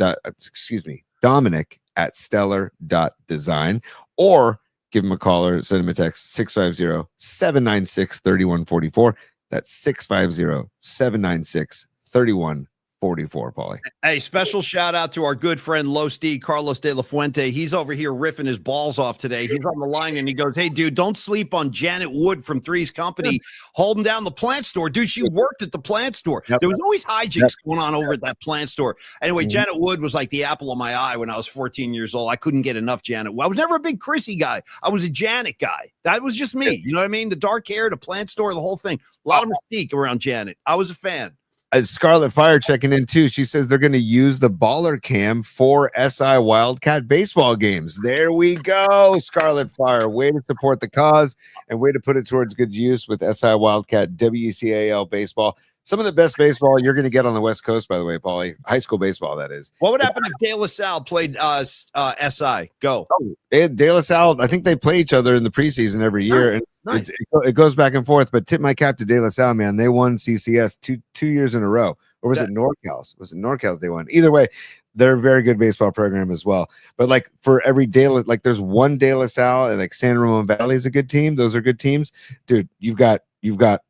Dominic at stellar.design, or give them a call or send them a text, 650-796-3144. That's 650-796-3144, Paulie. Hey, special shout out to our good friend Los D, Carlos de la Fuente. He's over here riffing his balls off today. He's on the line and he goes, hey, dude, don't sleep on Janet Wood from Three's Company holding down the plant store. Dude, she worked at the plant store. Yep. There was always hijinks going on over at that plant store. Anyway, Janet Wood was like the apple of my eye when I was 14 years old. I couldn't get enough Janet Wood. I was never a big Chrissy guy. I was a Janet guy. That was just me. You know what I mean? The dark hair, the plant store, the whole thing. A lot of mystique around Janet. I was a fan. As Scarlet Fire checking in too, she says they're going to use the baller cam for SI Wildcat baseball games. There we go, Scarlet Fire. Way to support the cause and way to put it towards good use with SI Wildcat WCAL baseball. Some of the best baseball you're going to get on the West Coast, by the way, Paulie. High school baseball, that is. What would happen if De La Salle played SI? Go. De La Salle, I think they play each other in the preseason every year. And nice. It goes back and forth, but tip my cap to De La Salle, man. They won CCS two years in a row. Or was it NorCal's? Was it NorCal's they won? Either way, they're a very good baseball program as well. But like for every like there's one De La Salle and like San Ramon Valley is a good team. Those are good teams. Dude, you've got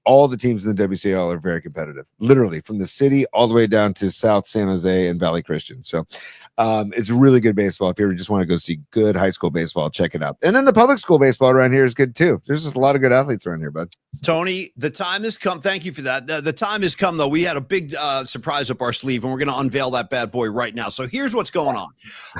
all the teams in the WCL are very competitive, literally from the city all the way down to South San Jose and Valley Christian. So it's really good baseball. If you ever just want to go see good high school baseball, check it out. And then the public school baseball around here is good too. There's just a lot of good athletes around here, bud. Tony, the time has come. Thank you for that. The time has come, though. We had a big surprise up our sleeve, and we're going to unveil that bad boy right now. So here's what's going on.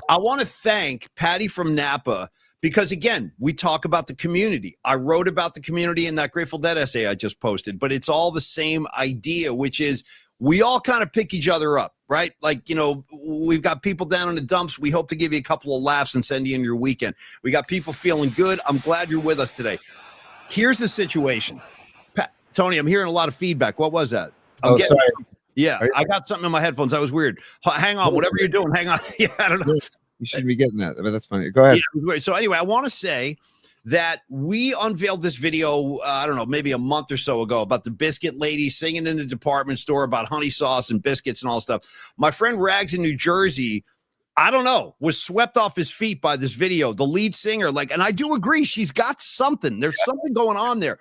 I want to thank Patty from Napa, because, again, we talk about the community. I wrote about the community in that Grateful Dead essay I just posted, but it's all the same idea, which is we all kind of pick each other up, right? Like, you know, we've got people down in the dumps. We hope to give you a couple of laughs and send you in your weekend. We got people feeling good. I'm glad you're with us today. Here's the situation. Tony, I'm hearing a lot of feedback. What was that? Sorry. Yeah, I got something in my headphones. That was weird. Hang on. Whatever you're doing, hang on. Yeah, I don't know. You shouldn't be getting that, but that's funny. Go ahead. Yeah, so anyway, I want to say that we unveiled this video, I don't know, maybe a month or so ago about the biscuit lady singing in the department store about honey sauce and biscuits and all stuff. My friend Rags in New Jersey, I don't know, was swept off his feet by this video. The lead singer, and I do agree, she's got something. There's something going on there.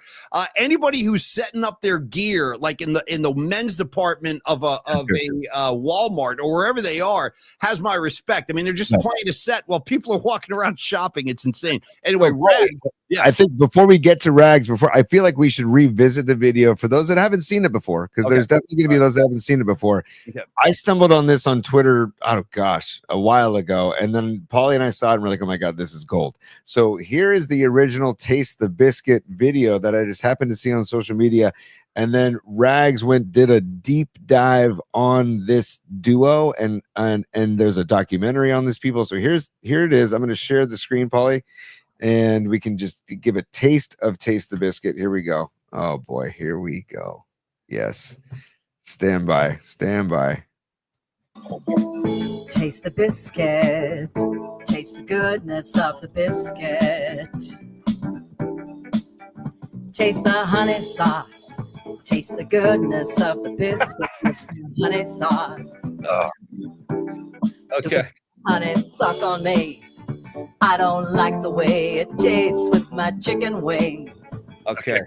Anybody who's setting up their gear, like in the men's department of a Walmart or wherever they are, has my respect. I mean, they're just playing a set while people are walking around shopping. It's insane. Anyway, Rags. Yeah, I think before we get to Rags, I feel like we should revisit the video for those that haven't seen it before, because there's definitely going to be those that haven't seen it before. Okay. I stumbled on this on Twitter, oh gosh, a while ago, and then Paulie and I saw it and we're like, oh my God, this is gold. So here is the original Taste the Biscuit video that I just happened to see on social media. And then Rags did a deep dive on this duo, and there's a documentary on these people. So here it is. I'm going to share the screen, Paulie, and we can just give a taste of Taste the Biscuit. Here we go. Oh boy, here we go. Yes. Stand by. Taste the biscuit. Taste the goodness of the biscuit. Taste the honey sauce. Taste the goodness of the biscuit with honey sauce. Oh. Okay. Honey sauce on me. I don't like the way it tastes with my chicken wings. Okay.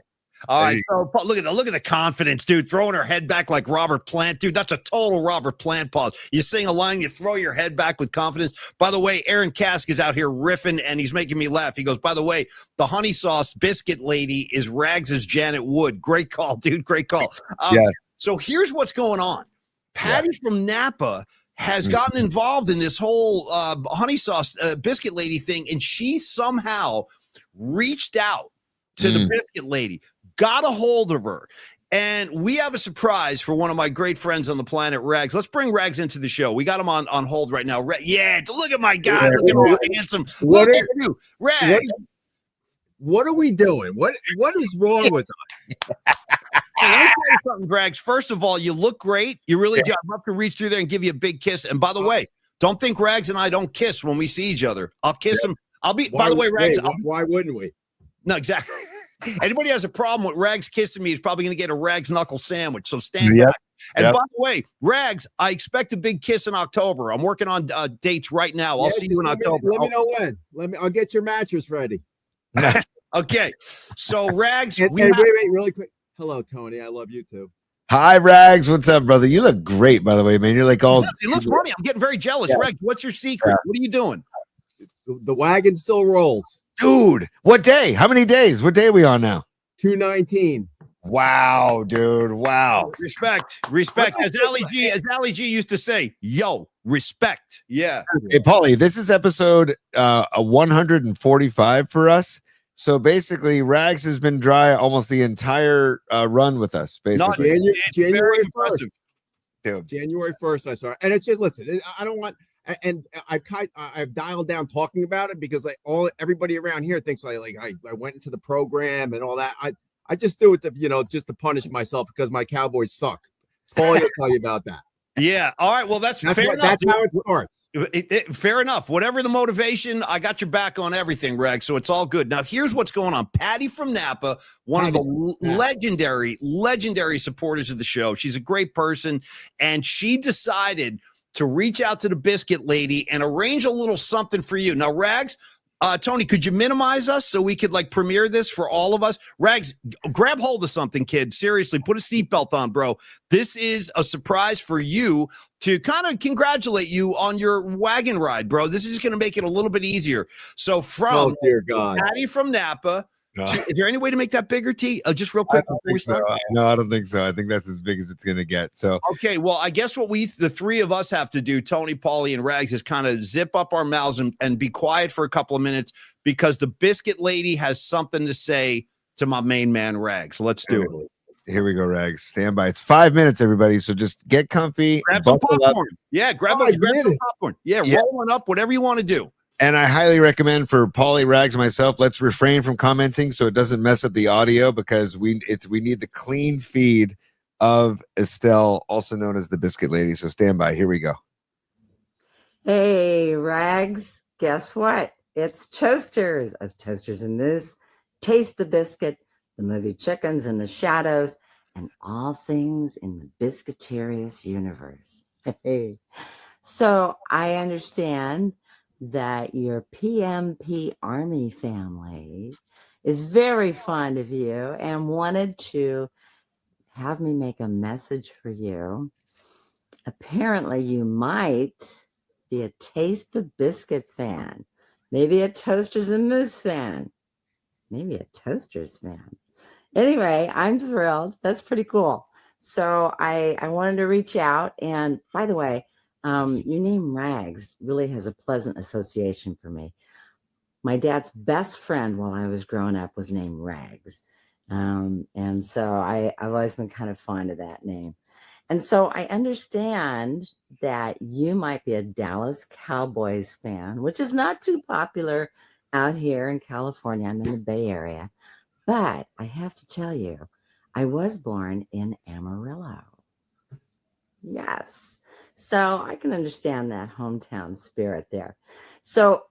All right. So look at the confidence, dude. Throwing her head back like Robert Plant, dude. That's a total Robert Plant pause. You sing a line, you throw your head back with confidence. By the way, Aaron Kask is out here riffing, and he's making me laugh. He goes, by the way, the honey sauce biscuit lady is Rags' Janet Wood. Great call, dude. Great call. Yeah. So here's what's going on. Patty from Napa has gotten involved in this whole honey sauce biscuit lady thing, and she somehow reached out to the biscuit lady, got a hold of her, and we have a surprise for one of my great friends on the planet, Rags. Let's bring Rags into the show. We got him on hold right now. Yeah, look at my guy. Look at how handsome. Look at you, Rags. What are we doing? What is wrong with us? Hey, let me tell you something, Grags. First of all, you look great. You really do. I'd love to reach through there and give you a big kiss. And by the way, don't think Rags and I don't kiss when we see each other. I'll kiss him. By the way, Rags. Why wouldn't we? No, exactly. Anybody has a problem with Rags kissing me is probably going to get a Rags knuckle sandwich. So stand back. And Yep. by the way, Rags, I expect a big kiss in October. I'm working on dates right now. I'll see you in October. Let me know when. I'll get your mattress ready. Okay. So Rags, Wait, really quick. Hello, Tony. I love you too. Hi, Rags. What's up, brother? You look great, by the way, man. You're like all. It looks funny. I'm getting very jealous. Yeah. Rags, what's your secret? Yeah. What are you doing? The wagon still rolls. Dude, what day? How many days? What day are we on now? 219. Wow, dude. Wow. Respect. As Ali G used to say, yo, respect. Yeah. Hey, Paulie, this is episode 145 for us. So basically, Rags has been dry almost the entire run with us. Basically, January 1st. Dude. January 1st, I saw it. And it's just, listen, I don't want, and I've dialed down talking about it because everybody around here thinks I went into the program and all that. I just do it to, just to punish myself because my Cowboys suck. Paulie will tell you about that. Yeah. All right. Well, that's fair enough. That's how it starts. Fair enough. Whatever the motivation, I got your back on everything, Reg. So it's all good. Now, here's what's going on. Patty from Napa, one of the legendary supporters of the show. She's a great person, and she decided to reach out to the Biscuit lady and arrange a little something for you. Now, Rags, Tony, could you minimize us so we could premiere this for all of us? Rags, grab hold of something, kid. Seriously, put a seatbelt on, bro. This is a surprise for you to kind of congratulate you on your wagon ride, bro. This is just going to make it a little bit easier. So from dear God, Patty from Napa. Is there any way to make that bigger, T? Just real quick before we start. No, I don't think so. I think that's as big as it's going to get. So okay, well, I guess what the three of us have to do, Tony, Paulie, and Rags, is kind of zip up our mouths and be quiet for a couple of minutes because the Biscuit lady has something to say to my main man, Rags. Let's do it. Here we go, Rags. Stand by. It's 5 minutes, everybody. So just get comfy. Grab some popcorn. Yeah, grab some popcorn. Yeah, roll one up, whatever you want to do. And I highly recommend for Paulie, Rags, and myself, let's refrain from commenting so it doesn't mess up the audio because we need the clean feed of Estelle, also known as the Biscuit Lady. So stand by. Here we go. Hey, Rags, guess what? It's Toasters of Toasters and Moose. Taste the Biscuit, the movie Chickens in the Shadows, and all things in the Biscuitarius universe. Hey. So I understand that your PMP Army family is very fond of you and wanted to have me make a message for you. Apparently, you might be a Taste the Biscuit fan, maybe a Toasters and Moose fan, maybe a Toasters fan. Anyway, I'm thrilled. That's pretty cool. So I wanted to reach out. And by the way, your name Rags really has a pleasant association for me. My dad's best friend while I was growing up was named Rags. And so I've always been kind of fond of that name. And so I understand that you might be a Dallas Cowboys fan, which is not too popular out here in California. I'm in the Bay Area. But I have to tell you, I was born in Amarillo. Yes. So I can understand that hometown spirit there. So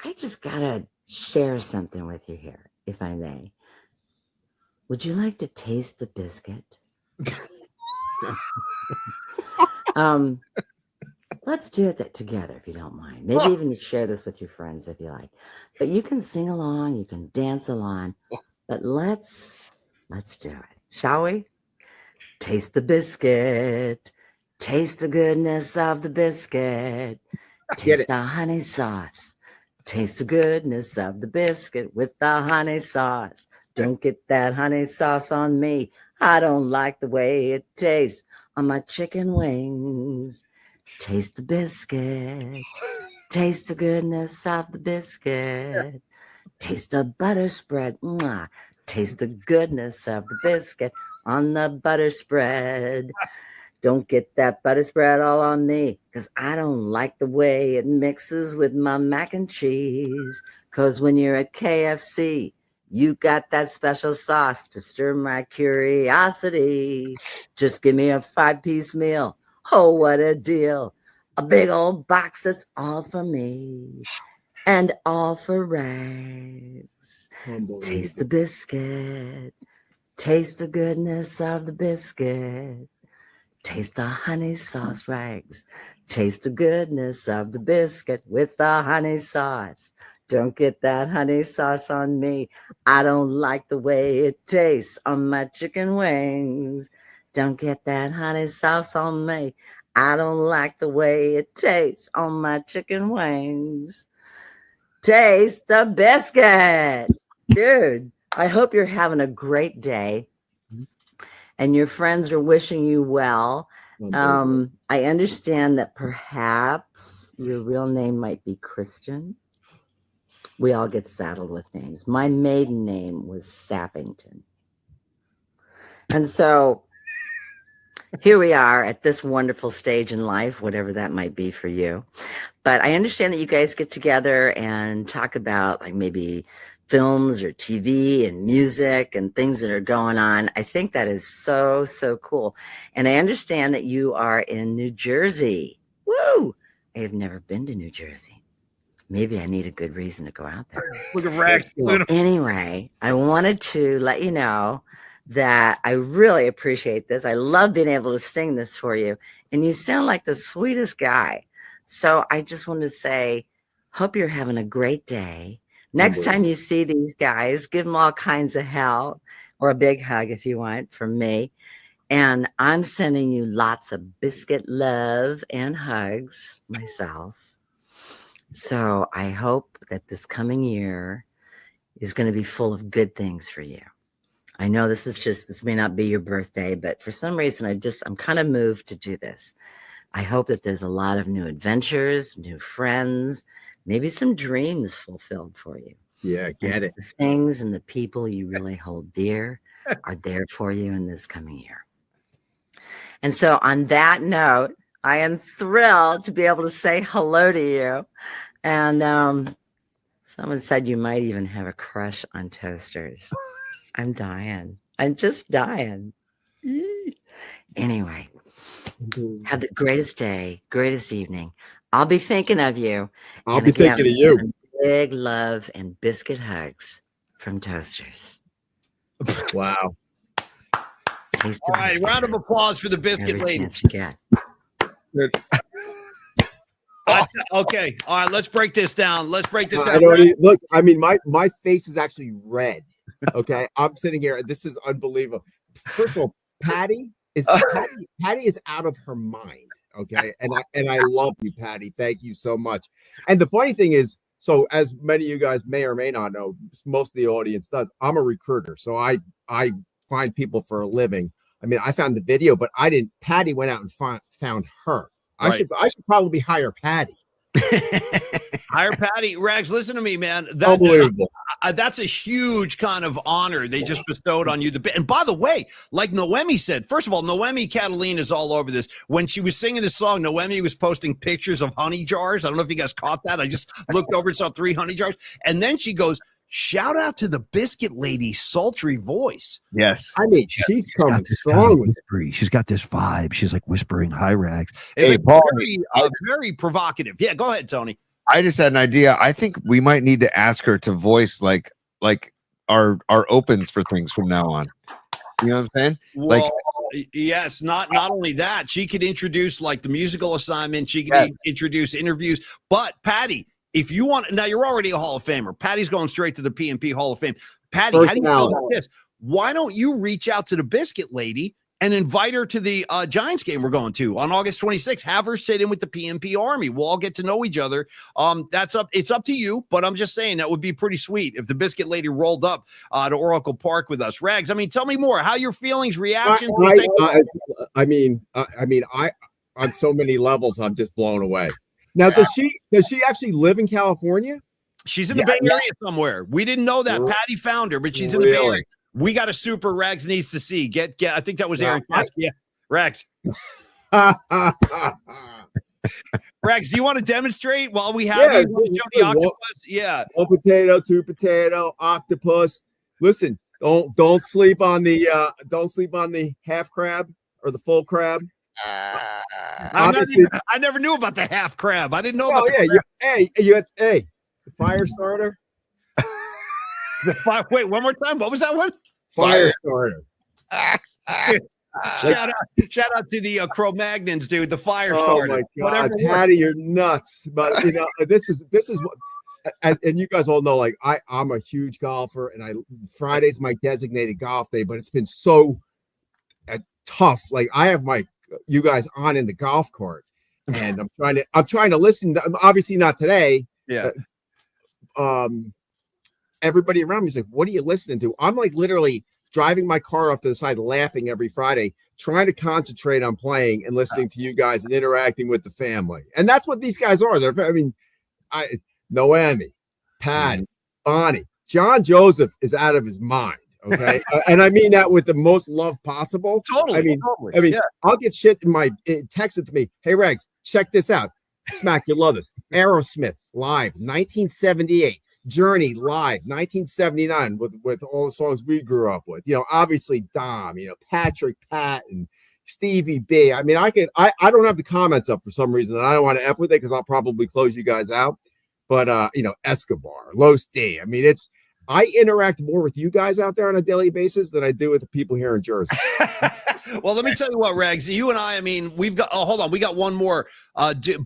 I just got to share something with you here, if I may. Would you like to taste the biscuit? Let's do it together if you don't mind. Maybe even share this with your friends if you like. But you can sing along, you can dance along. But let's do it, shall we? Taste the biscuit. Taste the goodness of the biscuit. Taste the honey sauce. Taste the goodness of the biscuit with the honey sauce. Don't get that honey sauce on me. I don't like the way it tastes on my chicken wings. Taste the biscuit. Taste the goodness of the biscuit. Taste the butter spread. Mwah. Taste the goodness of the biscuit on the butter spread. Don't get that butter spread all on me, because I don't like the way it mixes with my mac and cheese. Because when you're at KFC, you got that special sauce to stir my curiosity. Just give me a 5-piece meal. Oh, what a deal. A big old box that's all for me and all for Rags. Taste the biscuit. Taste the goodness of the biscuit. Taste the honey sauce, Rags. Taste the goodness of the biscuit with the honey sauce. Don't get that honey sauce on me. I don't like the way it tastes on my chicken wings. Don't get that honey sauce on me. I don't like the way it tastes on my chicken wings. Taste the biscuit. Dude, I hope you're having a great day and your friends are wishing you well. I understand that perhaps your real name might be Christian. We all get saddled with names. My maiden name was Sappington. And so here we are at this wonderful stage in life, whatever that might be for you. But I understand that you guys get together and talk about like maybe films or TV and music and things that are going on. I think that is so, so cool. And I understand that you are in New Jersey. Woo! I have never been to New Jersey. Maybe I need a good reason to go out there. Look at Rex. Anyway, I wanted to let you know that I really appreciate this. I love being able to sing this for you. And you sound like the sweetest guy. So I just want to say, hope you're having a great day. Next time you see these guys, give them all kinds of hell or a big hug if you want from me. And I'm sending you lots of biscuit love and hugs myself. So I hope that this coming year is going to be full of good things for you. I know this may not be your birthday, but for some reason I'm kind of moved to do this. I hope that there's a lot of new adventures, new friends, maybe some dreams fulfilled for you. Yeah, get it. The things and the people you really hold dear are there for you in this coming year. And so on that note, I am thrilled to be able to say hello to you. And someone said you might even have a crush on toasters. I'm dying. I'm just dying. Anyway, have the greatest day, greatest evening. I'll be thinking of you. I'll be thinking of you. Big love and biscuit hugs from Toasters. Wow. All right, round of applause for the biscuit lady. Okay, all right, let's break this down. Look, I mean, my face is actually red. Okay, I'm sitting here. This is unbelievable. First of all, Patty is out of her mind. Okay, and I love you, Patty. Thank you so much. And the funny thing is, so as many of you guys may or may not know, most of the audience does. I'm a recruiter, so I find people for a living. I mean, I found the video, but I didn't. Patty went out and found her. Right. I should probably hire Patty. Hire Patty. Rags, listen to me, man. Unbelievable. That's a huge kind of honor they just bestowed on you. And by the way, like Noemi said, first of all, Noemi Catalina is all over this. When she was singing this song, Noemi was posting pictures of honey jars. I don't know if you guys caught that. I just looked over and saw 3 honey jars. And then she goes, shout out to the biscuit lady's sultry voice. Yes. I mean, she's coming strong. She's got this vibe. She's like whispering, hi, Rags. Hey, Paul. Very provocative. Yeah, go ahead, Tony. I just had an idea. I think we might need to ask her to voice like our opens for things from now on. You know what I'm saying? Well, yes, not only that, she could introduce like the musical assignment, she could introduce interviews. But Patty, if you want, now you're already a Hall of Famer. Patty's going straight to the PNP Hall of Fame. Patty, how do you feel about this? Why don't you reach out to the biscuit lady and invite her to the Giants game we're going to on August 26th? Have her sit in with the PNP Army. We'll all get to know each other. It's up to you, but I'm just saying that would be pretty sweet if the biscuit lady rolled up to Oracle Park with us. Rags, I mean, tell me more. How your feelings, reaction? I mean, on so many levels, I'm just blown away. Now, does she actually live in California? She's in the Bay Area somewhere. We didn't know that. Patty found her, but she's in the Bay Area. We got a super Rags needs to see. Get. I think that was Aaron. Yeah, Rags. Rags, do you want to demonstrate while we have you? Show the octopus? Yeah. 1 potato, 2 potato, octopus. Listen, don't sleep on the half crab or the full crab. I never knew about the half crab. I didn't know about the the fire starter. Wait, one more time. What was that one? Fire starter. Shout out to the Cro-Magnons, dude. The fire Oh starter. my God, Whatever Patty, you're nuts. But you know, this is what, and you guys all know, like I'm a huge golfer, and Friday's my designated golf day, but it's been so tough. Like I have you guys on in the golf cart, and I'm trying to listen. Obviously not today. Yeah. Everybody around me is like, "What are you listening to?" I'm like literally driving my car off to the side, laughing every Friday, trying to concentrate on playing and listening to you guys and interacting with the family. And that's what these guys are. Noemi, Patty, Bonnie, John Joseph is out of his mind. Okay. And I mean that with the most love possible. Totally. Yeah. I'll get shit text it to me. Hey, Regs, check this out. Smack, you love this. Aerosmith live, 1978. Journey live, 1979, with all the songs we grew up with. You know, obviously Dom, Patrick Patton, Stevie B. I mean, I don't have the comments up for some reason, and I don't want to F with it because I'll probably close you guys out. But Escobar, Los D. I mean, I interact more with you guys out there on a daily basis than I do with the people here in Jersey. Well, let me tell you what, Rags, you and I mean, we've got, hold on. We got one more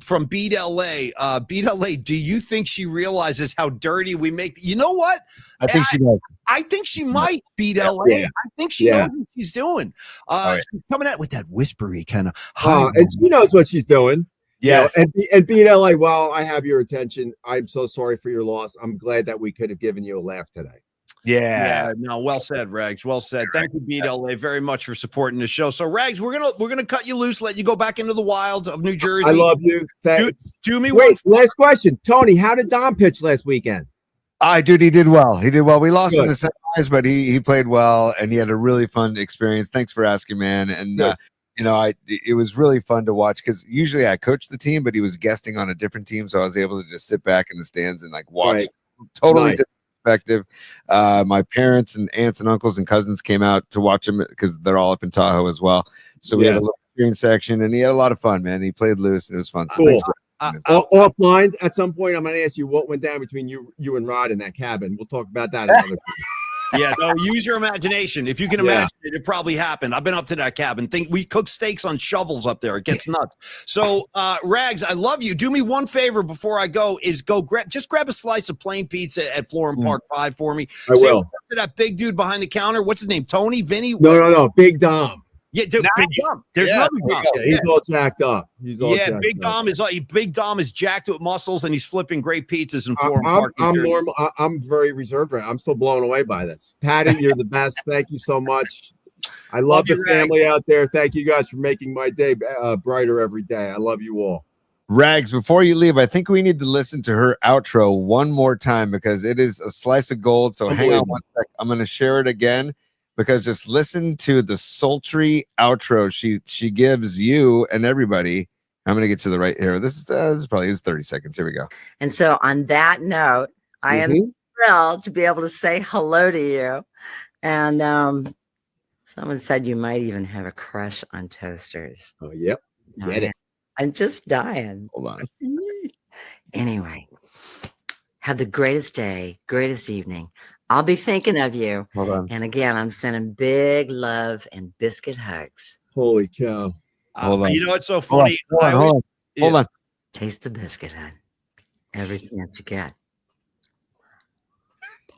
from Beat LA. Beat LA, do you think she realizes how dirty we make? You know what? I think she does. I think she might Beat LA. I think she knows what she's doing. She's coming out with that whispery kind of. And she knows what she's doing. Yes. And Beat LA, well, I have your attention. I'm so sorry for your loss. I'm glad that we could have given you a laugh today. Yeah. No, well said, Rags. Well said. Thank you, Beat LA, very much for supporting the show. So, Rags, we're gonna cut you loose, let you go back into the wilds of New Jersey. I love you. Do me Wait, last question. Tony, how did Dom pitch last weekend? Dude, he did well. He did well. We lost in the semis, but he played well, and he had a really fun experience. Thanks for asking, man. And it was really fun to watch because usually I coach the team, but he was guesting on a different team, so I was able to just sit back in the stands and watch. Totally different perspective. My parents and aunts and uncles and cousins came out to watch him because they're all up in Tahoe as well. So we had a little screen section, and he had a lot of fun, man. He played loose, and it was fun. So cool. Offline, at some point, I'm going to ask you what went down between you and Rod in that cabin. We'll talk about that another time. Yeah, no, use your imagination. If you can imagine it probably happened. I've been up to that cabin. We cook steaks on shovels up there. It gets nuts. So, Rags, I love you. Do me one favor before I go is grab a slice of plain pizza at Florham Park 5 for me. I will. To that big dude behind the counter. What's his name? Tony? Vinny? No. Big Dom. Yeah, dude, nice. Big Dom. There's another Dom. Yeah, he's all jacked up. Big Dom is jacked with muscles, and he's flipping great pizzas in Florham Park. I'm normal. I'm very reserved right now. I'm still blown away by this. Patty, you're the best. Thank you so much. I love the family out there. Thank you guys for making my day brighter every day. I love you all. Rags, before you leave, I think we need to listen to her outro one more time because it is a slice of gold. So hang on one sec. I'm going to share it again. Because just listen to the sultry outro she gives you and everybody. I'm going to get to the right here. This probably is 30 seconds. Here we go. And so on that note, I am thrilled to be able to say hello to you. And someone said you might even have a crush on toasters. Oh, yep. Get it. I'm just dying. Hold on. Anyway, have the greatest day, greatest evening. I'll be thinking of you. Hold on. And again, I'm sending big love and biscuit hugs. Holy cow. Hold on. You know what's so funny? Hold on. Taste the biscuit, hon. Everything that you get.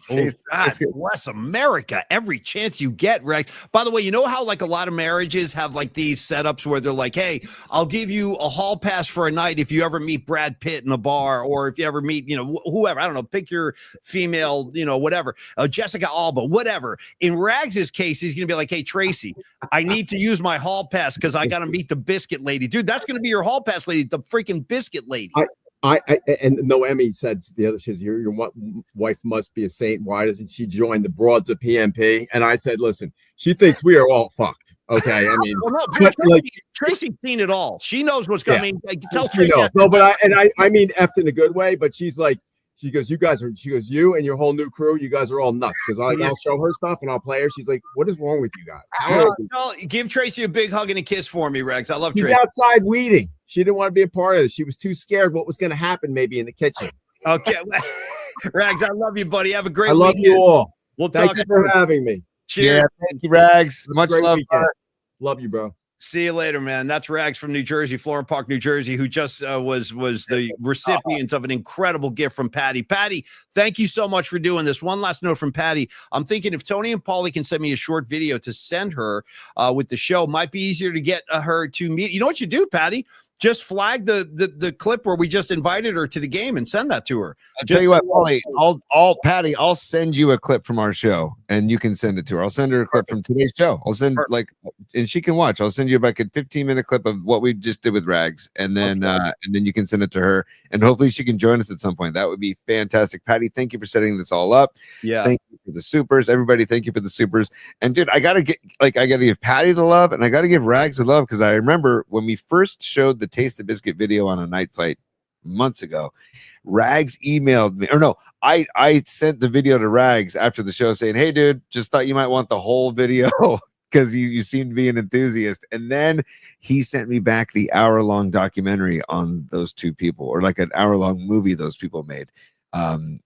God bless America. Every chance you get, Rex. By the way, you know how a lot of marriages have these setups where they're like, hey, I'll give you a hall pass for a night if you ever meet Brad Pitt in a bar, or if you ever meet, whoever, I don't know, pick your female, whatever, Jessica Alba, whatever. In Rags's case, he's going to be like, hey, Tracy, I need to use my hall pass because I got to meet the biscuit lady. Dude, that's going to be your hall pass lady, the freaking biscuit lady. And Noemi said the other, she says, your wife must be a saint. Why doesn't she join the broads of PMP? And I said, listen, she thinks we are all fucked. Okay. I mean, Tracy's seen it all. She knows what's coming. Tell Tracy. No, but I mean, effed in a good way, but she's like, she goes, you and your whole new crew, you guys are all nuts. Because I'll show her stuff and I'll play her. She's like, what is wrong with you guys? Give Tracy a big hug and a kiss for me, Rex. I love She's Tracy. outside weeding. She didn't want to be a part of it. She was too scared what was going to happen maybe in the kitchen. Okay. Rags, I love you, buddy. Have a great weekend. I love you all. We'll Thank you for having me. Cheers. Yeah, thank you, Rags. Much love. Love you, bro. See you later, man. That's Rags from New Jersey, Florham Park, New Jersey, who just was the recipient of an incredible gift from Patty. Patty, thank you so much for doing this. One last note from Patty. I'm thinking if Tony and Paulie can send me a short video to send her with the show, might be easier to get her to meet. You know what you do, Patty? Just flag the clip where we just invited her to the game and send that to her. I'll tell you what, Paulie, Patty, I'll send you a clip from our show and you can send it to her. I'll send her a clip from today's show. I'll send and she can watch. I'll send you like a 15-minute clip of what we just did with Rags, and then you can send it to her, and hopefully she can join us at some point. That would be fantastic. Patty, thank you for setting this all up. Yeah. Thank you for the supers. Everybody, thank you for the supers. And dude, I gotta give Patty the love, and I gotta give Rags the love, because I remember when we first showed the Taste the Biscuit video on a night flight months ago, Rags emailed me, or no, I sent the video to Rags after the show saying, hey dude, just thought you might want the whole video because you seem to be an enthusiast. And then he sent me back the hour-long documentary on those two people, or like an hour-long movie those people made.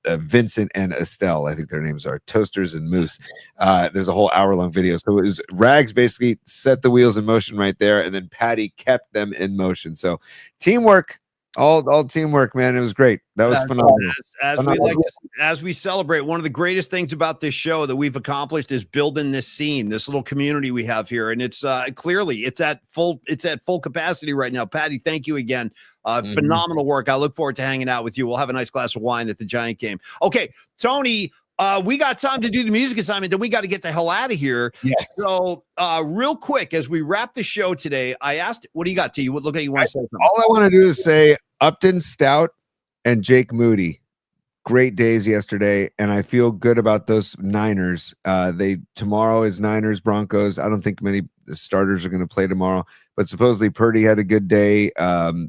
Vincent and Estelle, I think their names are Toasters and Moose. There's a whole hour-long video. So it was Rags basically set the wheels in motion right there, and then Patty kept them in motion. So teamwork, all teamwork, man. It was great. That was phenomenal. As we celebrate, one of the greatest things about this show that we've accomplished is building this scene, this little community we have here, and it's clearly it's at full capacity right now. Patty, thank you again. Phenomenal work. I look forward to hanging out with you. We'll have a nice glass of wine at the Giant game. Okay, Tony. We got time to do the music assignment, then we got to get the hell out of here. Yes. So, real quick, as we wrap the show today, I asked, what do you got, T? What look at you want to say something? All I want to do is say Upton Stout and Jake Moody, great days yesterday, and I feel good about those Niners. Tomorrow is Niners Broncos. I don't think many starters are going to play tomorrow, but supposedly Purdy had a good day.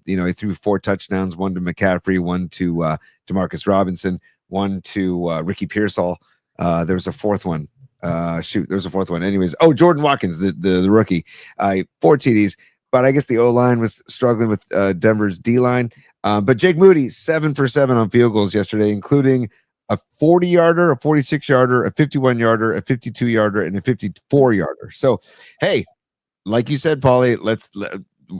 He threw 4 touchdowns, one to McCaffrey, one to Demarcus Robinson, one to Ricky Pearsall. There was a fourth one. There was a fourth one. Anyways, Jordan Watkins, the rookie, 4 TDs. But I guess the O-line was struggling with Denver's D-line. But Jake Moody, 7 for 7 on field goals yesterday, including a 40-yarder, a 46-yarder, a 51-yarder, a 52-yarder, and a 54-yarder. So, hey, like you said, Paulie,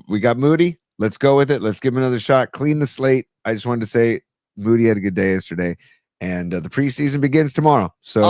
we got Moody. Let's go with it. Let's give him another shot. Clean the slate. I just wanted to say Moody had a good day yesterday. And the preseason begins tomorrow. So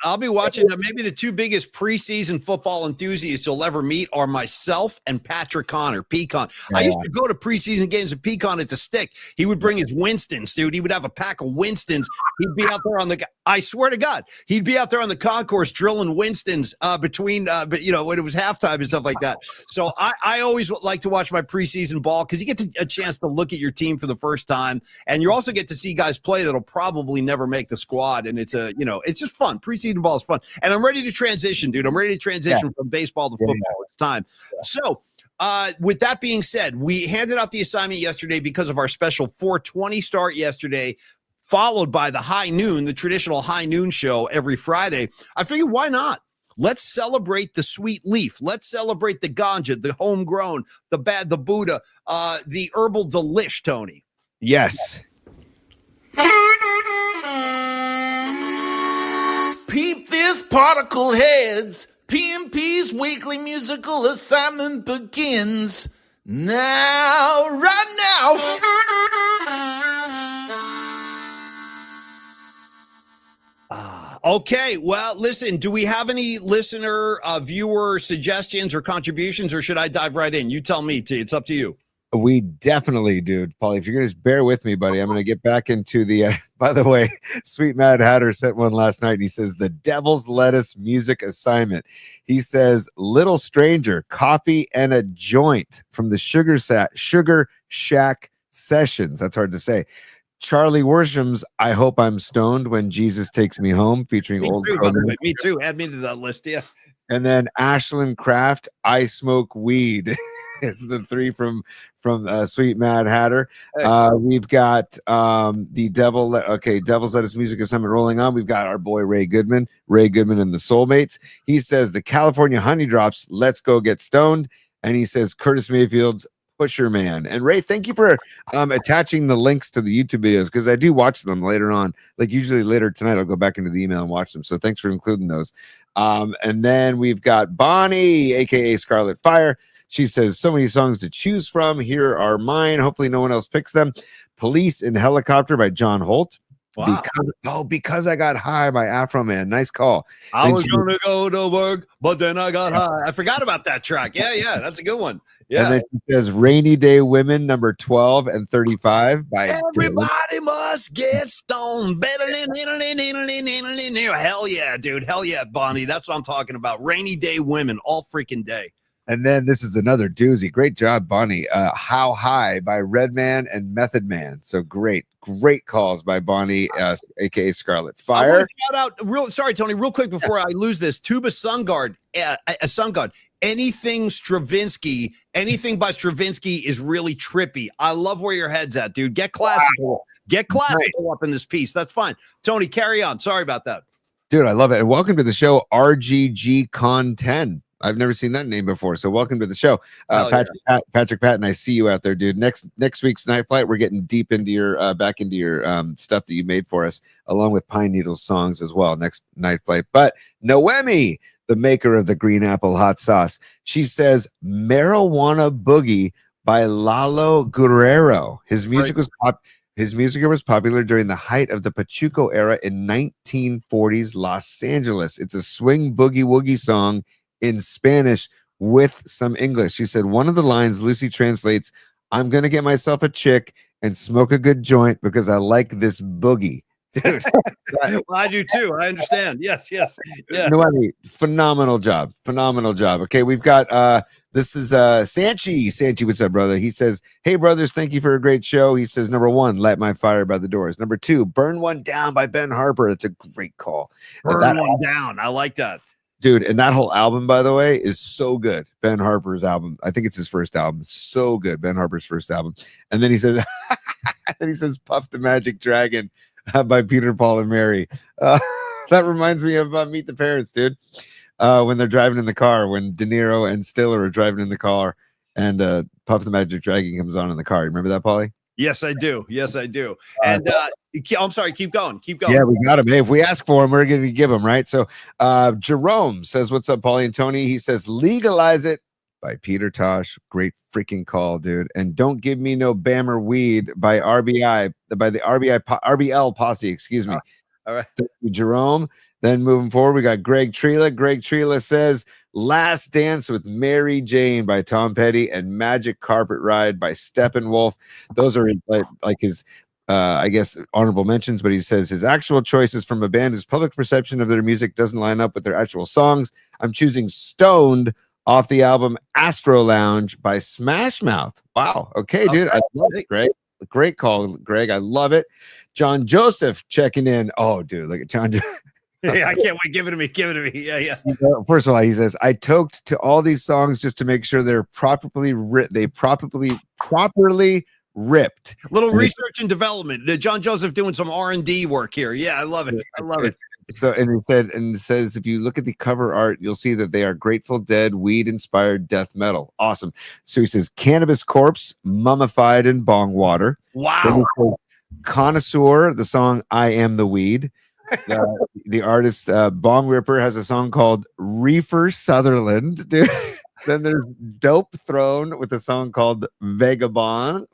I'll be watching. Maybe the 2 biggest preseason football enthusiasts you'll ever meet are myself and Patrick Connor, Pecan. I used to go to preseason games with Pecan at the Stick. He would bring his Winstons, dude. He would have a pack of Winstons. He'd be out there I swear to God, he'd be out there on the concourse drilling Winstons between, when it was halftime and stuff like that. So I always like to watch my preseason ball because you get a chance to look at your team for the first time, and you also get to see guys play that'll probably never make the squad, and it's just fun. Preseason ball is fun, and I'm ready to transition, dude. I'm ready to transition from baseball to football. It's time. So with that being said, we handed out the assignment yesterday because of our special 420 start yesterday, followed by the high noon, the traditional high noon show every Friday. I figured, why not? Let's celebrate the sweet leaf. Let's celebrate the ganja, the homegrown, the Buddha, the herbal delish, Tony. Yes. Peep this, particle heads. PMP's weekly musical assignment begins now, right now. Okay, well, listen, do we have any listener, viewer suggestions or contributions, or should I dive right in? You tell me, T. It's up to you. We definitely do, Paulie. If you're going to just bear with me, buddy, I'm going to get back into the, by the way, Sweet Mad Hatter sent one last night. And he says, the Devil's Lettuce music assignment. He says, Little Stranger, Coffee and a Joint from the Sugar Shack Sessions. That's hard to say. Charlie Worsham's I Hope I'm Stoned When Jesus Takes Me Home, featuring Me too. Add me to that list, yeah. And then Ashland Craft, I Smoke Weed. Is the 3 from Sweet Mad Hatter. We've got the Devil's Lettuce music assignment rolling on. We've got our boy Ray Goodman and the Soulmates. He says the California Honey Drops, Let's Go Get Stoned. And he says Curtis Mayfield's Pusher Man. And Ray, thank you for attaching the links to the YouTube videos, because I do watch them later on. Like usually later tonight, I'll go back into the email and watch them. So thanks for including those. And then we've got Bonnie, aka Scarlet Fire. She says, so many songs to choose from. Here are mine. Hopefully no one else picks them. Police in Helicopter by John Holt. Wow. Because I got high by Afro Man. Nice call. I Then was she- going to go to work, but then I got high. I forgot about that track. Yeah, that's a good one. Yeah. And then she says Rainy Day Women, number 12 and 35 by Dylan. Everybody must get stoned. Hell yeah, dude. Hell yeah, Bonnie. That's what I'm talking about. Rainy Day Women all freaking day. And then this is another doozy. Great job, Bonnie. How High by Redman and Method Man. So great calls by Bonnie, aka Scarlet I Fire. want to shout out Tony, real quick before I lose this. Tuba Sungard, anything Stravinsky, anything by Stravinsky is really trippy. I love where your head's at, dude. Get classical. Get classical up in this piece. That's fine. Tony, carry on. Sorry about that. Dude, I love it. And welcome to the show, RGG Con 10. I've never seen that name before. So welcome to the show. Patrick Patton, I see you out there, dude. Next week's Night Flight, we're getting deep into your back into your stuff that you made for us, along with Pine Needles songs as well. Next Night Flight. But Noemi, the maker of the green apple hot sauce, she says Marijuana Boogie by Lalo Guerrero. His music was popular during the height of the Pachuco era in 1940s Los Angeles. It's a swing boogie woogie song in Spanish with some English. She said one of the lines Lucy translates, I'm going to get myself a chick and smoke a good joint because I like this boogie. Dude. Well, I do too. I understand. Yes. Yeah. Noemi, phenomenal job. Okay, we've got this is Sanchi, what's up, brother? He says, hey brothers, thank you for a great show. He says, number 1, Light My Fire by The Doors. Number 2, Burn One Down by Ben Harper. It's a great call. Burn One Down. I like that. Dude, and that whole album, by the way, is so good. Ben Harper's album. I think it's his first album. So good. Ben Harper's first album. And then he says, Puff the Magic Dragon by Peter, Paul, and Mary. That reminds me of Meet the Parents, dude. When they're driving in the car, when De Niro and Stiller are driving in the car, and Puff the Magic Dragon comes on in the car. You remember that, Paulie? Yes, I do. And I'm sorry, keep going. Yeah, we got him. Hey, if we ask for him, we're going to give him, right? So Jerome says, what's up, Paulie and Tony? He says, Legalize It by Peter Tosh. Great freaking call, dude. And Don't Give Me No Bammer Weed by RBL Posse, excuse me. All right. Thank you, Jerome. Then moving forward, we got Greg Trela. Greg Trela says, Last Dance with Mary Jane by Tom Petty and Magic Carpet Ride by Steppenwolf. Those are like his, I guess, honorable mentions, but he says his actual choices from a band whose public perception of their music doesn't line up with their actual songs. I'm choosing Stoned off the album Astro Lounge by Smash Mouth. Wow. Okay, dude. I love it, Greg. Great call, Greg. I love it. John Joseph checking in. Oh, dude, look at John. Yeah, I can't wait. Give it to me. Yeah. First of all, he says, I toked to all these songs just to make sure they're properly ripped. Little research and development. John Joseph doing some R&D work here. Yeah, I love it. So, and he said, and it says, if you look at the cover art, you'll see that they are Grateful Dead, weed-inspired death metal. Awesome. So he says, Cannabis Corpse, Mummified in Bong Water. Wow. Then he says, Connoisseur, the song I Am the Weed. The artist Bong Ripper has a song called Reefer Sutherland, dude. Then there's Dope Throne with a song called Vagabong.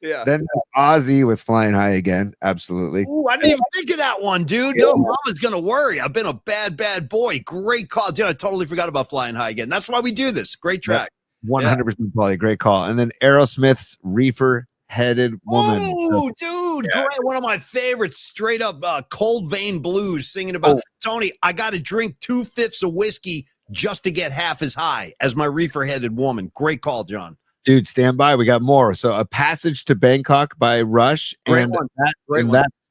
Yeah. Then there's Ozzy with Flying High Again. Absolutely. Ooh, I didn't even think of that one, dude. No, Mama's gonna worry. I've been a bad boy. Great call, dude. I totally forgot about Flying High Again. That's why we do this. Great track. 100% Polly. Great call. And then Aerosmith's Reefer Headed Woman. Oh, dude, great. One of my favorites, straight up cold vein blues, singing about Tony, I got to drink 2/5 of whiskey just to get half as high as my reefer headed woman. Great call, John. Dude, stand by. We got more. So A Passage to Bangkok by Rush and That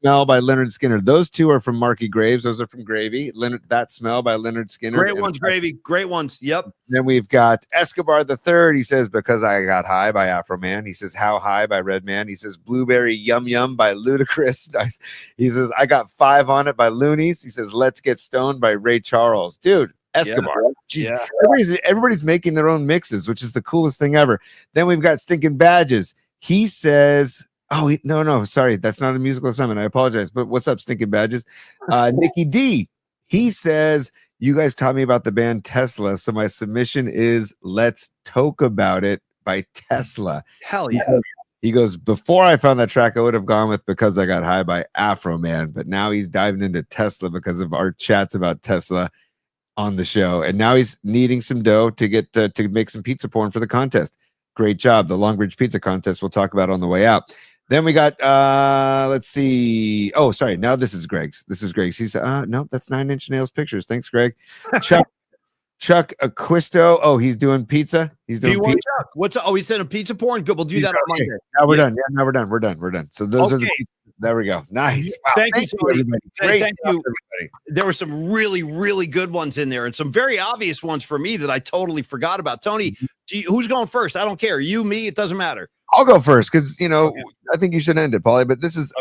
Smell by Leonard Skinner. Those two are from Marky Graves. Those are from Gravy. That Smell by Leonard Skinner. Great ones, Gravy. Great ones. Yep. Then we've got Escobar the Third. He says, Because I Got High by Afro Man. He says, How High by Redman. He says, Blueberry Yum Yum by Ludacris. Nice. He says, I Got 5 on It by Loonies. He says, Let's Get Stoned by Ray Charles. Dude, Escobar. Jeez. Yeah. Everybody's making their own mixes, which is the coolest thing ever. Then we've got Stinking Badges. He says, no, sorry, that's not a musical assignment. I apologize. But what's up, Stinking Badges? Nikki D. He says, you guys taught me about the band Tesla, so my submission is Let's Talk About It by Tesla. Hell yeah. He goes, before I found that track, I would have gone with Because I Got High by Afro Man, but now he's diving into Tesla because of our chats about Tesla on the show. And now he's needing some dough to get to make some pizza porn for the contest. Great job. The Longbridge Pizza Contest we'll talk about on the way out. Then we got, let's see. Oh, sorry. Now this is Greg's. He said, no, that's 9 Inch Nails Pictures. Thanks, Greg. Chuck Aquisto. Oh, he's doing pizza. He's doing pizza. Chuck? What's up? Oh, he's sending pizza porn. Good. We'll do that on Monday. Now we're done. Yeah, now we're done. So those are the. There we go. Nice. Wow. Thank you, everybody. Thank you. There were some really, really good ones in there, and some very obvious ones for me that I totally forgot about. Tony, who's going first? I don't care. You, me, it doesn't matter. I'll go first because I think you should end it, Paulie. But this is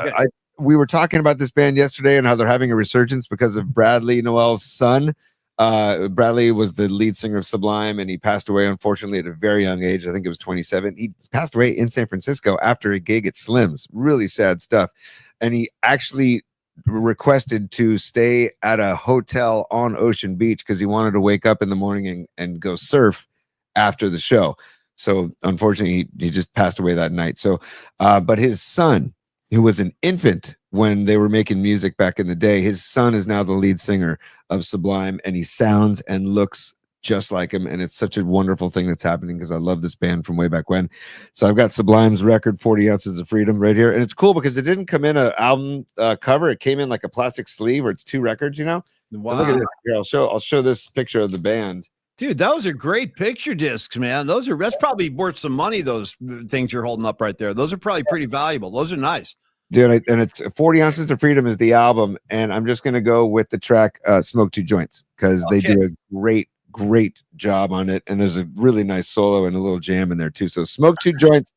we were talking about this band yesterday and how they're having a resurgence because of Bradley Noel's son. Bradley was the lead singer of Sublime, and he passed away, unfortunately, at a very young age. I think it was 27. He passed away in San Francisco after a gig at Slim's. Really sad stuff. And he actually requested to stay at a hotel on Ocean Beach because he wanted to wake up in the morning and go surf after the show. So unfortunately, he just passed away that night. So, but his son, who was an infant when they were making music back in the day, his son is now the lead singer of Sublime, and he sounds and looks just like him. And it's such a wonderful thing that's happening because I love this band from way back when. So I've got Sublime's record, 40 Ounces of Freedom, right here. And it's cool because it didn't come in an album cover. It came in like a plastic sleeve where it's 2 records, Wow. Look at this. Here, I'll show this picture of the band. Dude, those are great picture discs, man. That's probably worth some money, those things you're holding up right there. Those are probably pretty valuable. Those are nice. Dude, and it's 40 Ounces of Freedom is the album, and I'm just going to go with the track Smoke 2 Joints because they do a great job on it, and there's a really nice solo and a little jam in there too. So Smoke 2 Joints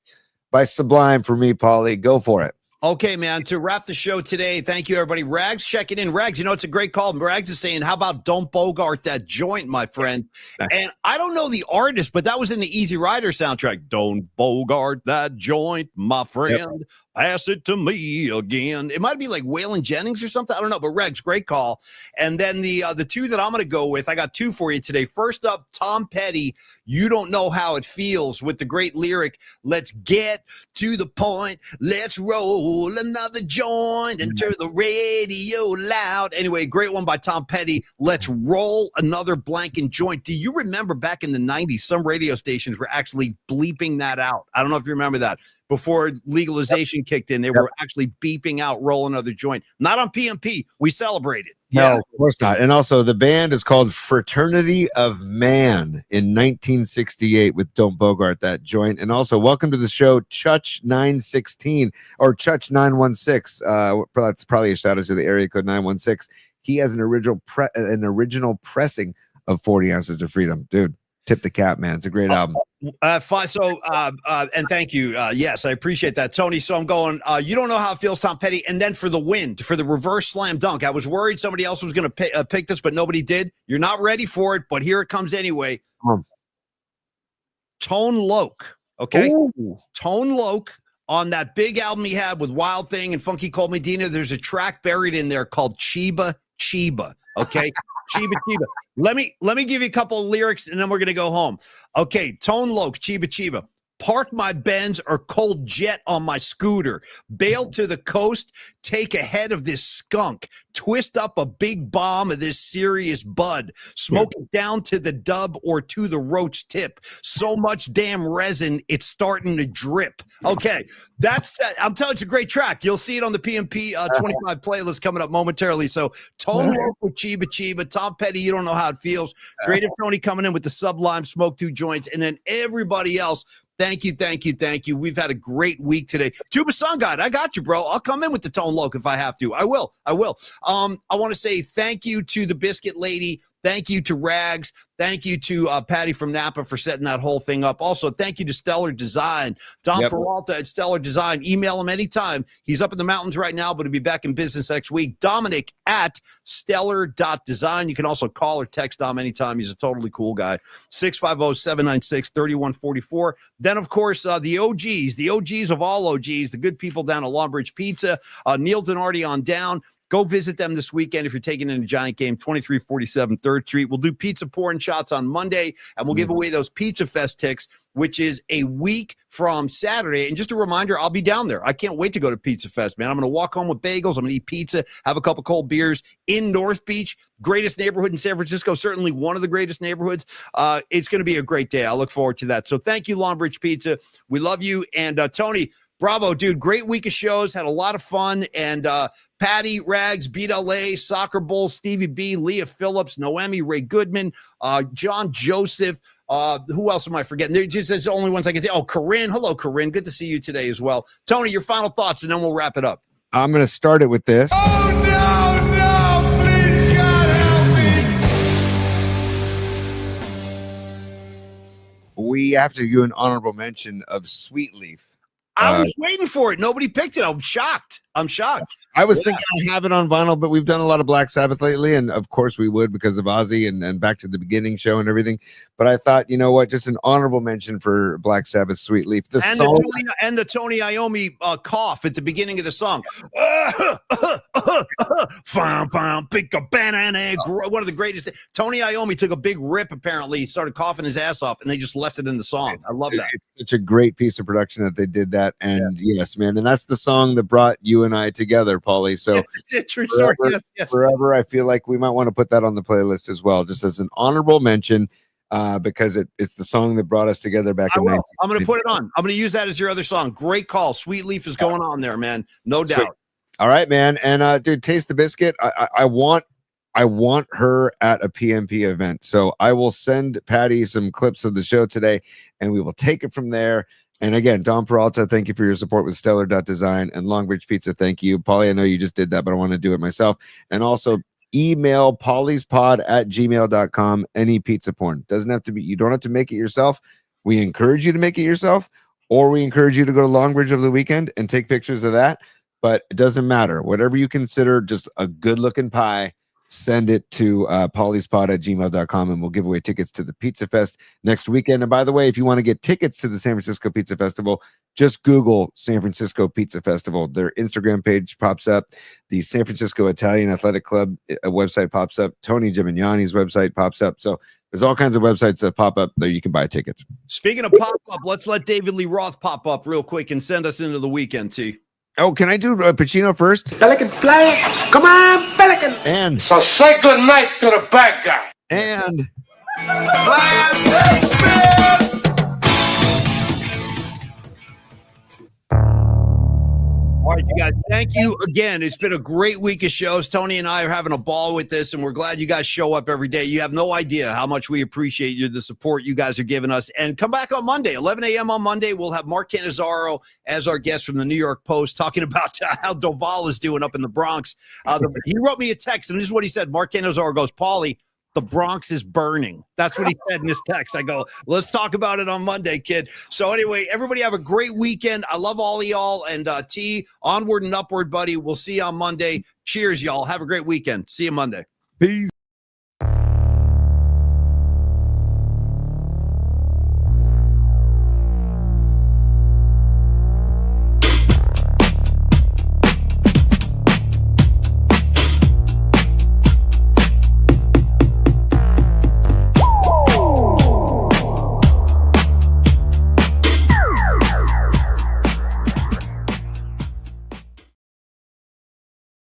by Sublime for me, Paulie. Go for it. Okay, man, to wrap the show today, thank you, everybody. Rags checking in. Rags, it's a great call. Rags is saying, how about Don't Bogart That Joint, my friend? Nice. And I don't know the artist, but that was in the Easy Rider soundtrack. Don't Bogart That Joint, my friend. Yep. Pass it to me again. It might be like Waylon Jennings or something. I don't know, but Rags, great call. And then the 2 that I'm going to go with, I got 2 for you today. First up, Tom Petty, You Don't Know How It Feels, with the great lyric, let's get to the point, let's roll another joint and turn the radio loud. Anyway, great one by Tom Petty. Let's roll another blanking joint. Do you remember back in the 90s, some radio stations were actually bleeping that out? I don't know if you remember that. Before legalization kicked in, they were actually beeping out roll another joint. Not on PMP. We celebrated. No, of course not. And also, the band is called Fraternity of Man in 1968 with Don't Bogart That Joint. And also, welcome to the show, Chuch 916 or Chuch 916. That's probably a shout out to the area code 916. He has an original pressing of 40 Ounces of Freedom. Dude, tip the cap, man. It's a great album. Fine. So, and thank you. Yes, I appreciate that, Tony. So I'm going, You Don't Know How It Feels, Tom Petty. And then for the win, for the reverse slam dunk, I was worried somebody else was going to pick this, but nobody did. You're not ready for it, but here it comes anyway. Tone Loc. Okay. Ooh. Tone Loc on that big album he had with Wild Thing and Funky Cold Medina. There's a track buried in there called Chiba Chiba. Okay. Chiba Chiba. Let me give you a couple of lyrics and then we're gonna go home. Okay, Tone Loc, Chiba Chiba. Park my Benz or cold jet on my scooter. Bail to the coast, take a head of this skunk. Twist up a big bomb of this serious bud. Smoke it down to the dub or to the roach tip. So much damn resin, it's starting to drip. Okay, I'm telling you, it's a great track. You'll see it on the PMP 25 playlist coming up momentarily. So Tone Loc with Chiba Chiba. Tom Petty, You Don't Know How It Feels. Creative Tony coming in with the Sublime Smoke 2 Joints. And then everybody else, thank you. We've had a great week today. Tuba Sun Guide, I got you, bro. I'll come in with the Tone Loc if I have to. I will. I want to say thank you to the Biscuit Lady. Thank you to Rags. Thank you to Patty from Napa for setting that whole thing up. Also, thank you to Stellar Design. Don Peralta at Stellar Design. Email him anytime. He's up in the mountains right now, but he'll be back in business next week. Dominic at stellar.design. You can also call or text Dom anytime. He's a totally cool guy. 650-796-3144. Then, of course, the OGs of all OGs, the good people down at Longbridge Pizza. Neil Denardi on down. Go visit them this weekend if you're taking in a Giant game, 2347 3rd Street. We'll do pizza pouring shots on Monday, and we'll give away those Pizza Fest ticks, which is a week from Saturday. And just a reminder, I'll be down there. I can't wait to go to Pizza Fest, man. I'm going to walk home with bagels. I'm going to eat pizza, have a couple cold beers in North Beach. Greatest neighborhood in San Francisco, certainly one of the greatest neighborhoods. It's going to be a great day. I look forward to that. So thank you, Longbridge Pizza. We love you. And Tony, bravo, dude. Great week of shows. Had a lot of fun. And Patty, Rags, Beat LA, Soccer Bowl, Stevie B, Leah Phillips, Noemi, Ray Goodman, John Joseph. Who else am I forgetting? That's the only ones I can say. Oh, Corinne. Hello, Corinne. Good to see you today as well. Tony, your final thoughts, and then we'll wrap it up. I'm going to start it with this. Oh, no, please, God, help me. We have to do an honorable mention of Sweet Leaf. I was waiting for it. Nobody picked it. I'm shocked. I was thinking I have it on vinyl, but we've done a lot of Black Sabbath lately, and of course we would because of Ozzy and Back to the Beginning show and everything. But I thought, you know what, just an honorable mention for Black Sabbath, Sweet Leaf. The Tony Iommi cough at the beginning of the song. Pick a banana. One of the greatest. Tony Iommi took a big rip, apparently. He started coughing his ass off, and they just left it in the song. I love that. It's such a great piece of production that they did that. And yes, man. And that's the song that brought you and I together, Paulie. So forever, I feel like we might want to put that on the playlist as well, just as an honorable mention, because it's the song that brought us together back in 19. I'm going to put it on. I'm going to use that as your other song. Great call. Sweet Leaf is going on there, man. No doubt. Sweet. All right, man. And dude, Taste the Biscuit. I want her at a PMP event. So I will send Patty some clips of the show today, and we will take it from there. And again, Don Peralta, thank you for your support with Stellar.Design and Longbridge Pizza. Thank you. Paulie, I know you just did that, but I want to do it myself. And also email pauliespod@gmail.com any pizza porn. Doesn't have to be, you don't have to make it yourself. We encourage you to make it yourself, or we encourage you to go to Longbridge over the weekend and take pictures of that. But it doesn't matter. Whatever you consider just a good looking pie, send it to pauliespod@gmail.com, and we'll give away tickets to the Pizza Fest next weekend. And by the way, if you want to get tickets to the San Francisco Pizza Festival, just Google San Francisco Pizza Festival. Their Instagram page pops up. The San Francisco Italian Athletic Club website pops up. Tony Gimignani's website pops up. So there's all kinds of websites that pop up there. You can buy tickets. Speaking of pop up, let's let David Lee Roth pop up real quick and send us into the weekend, T. Oh, can I do Pacino first? Pelican play. Come on, Pelican. And So say good night to the bad guy. and Class dismissed. All right, you guys, thank you again. It's been a great week of shows. Tony and I are having a ball with this, and we're glad you guys show up every day. You have no idea how much we appreciate the support you guys are giving us. And come back on Monday, 11 a.m. on Monday. We'll have Mark Cannizzaro as our guest from the New York Post talking about how Doval is doing up in the Bronx. He wrote me a text, and this is what he said. Mark Cannizzaro goes, Paulie, the Bronx is burning. That's what he said in his text. I go, let's talk about it on Monday, kid. So anyway, everybody have a great weekend. I love all of y'all. And T, onward and upward, buddy. We'll see you on Monday. Cheers, y'all. Have a great weekend. See you Monday. peace.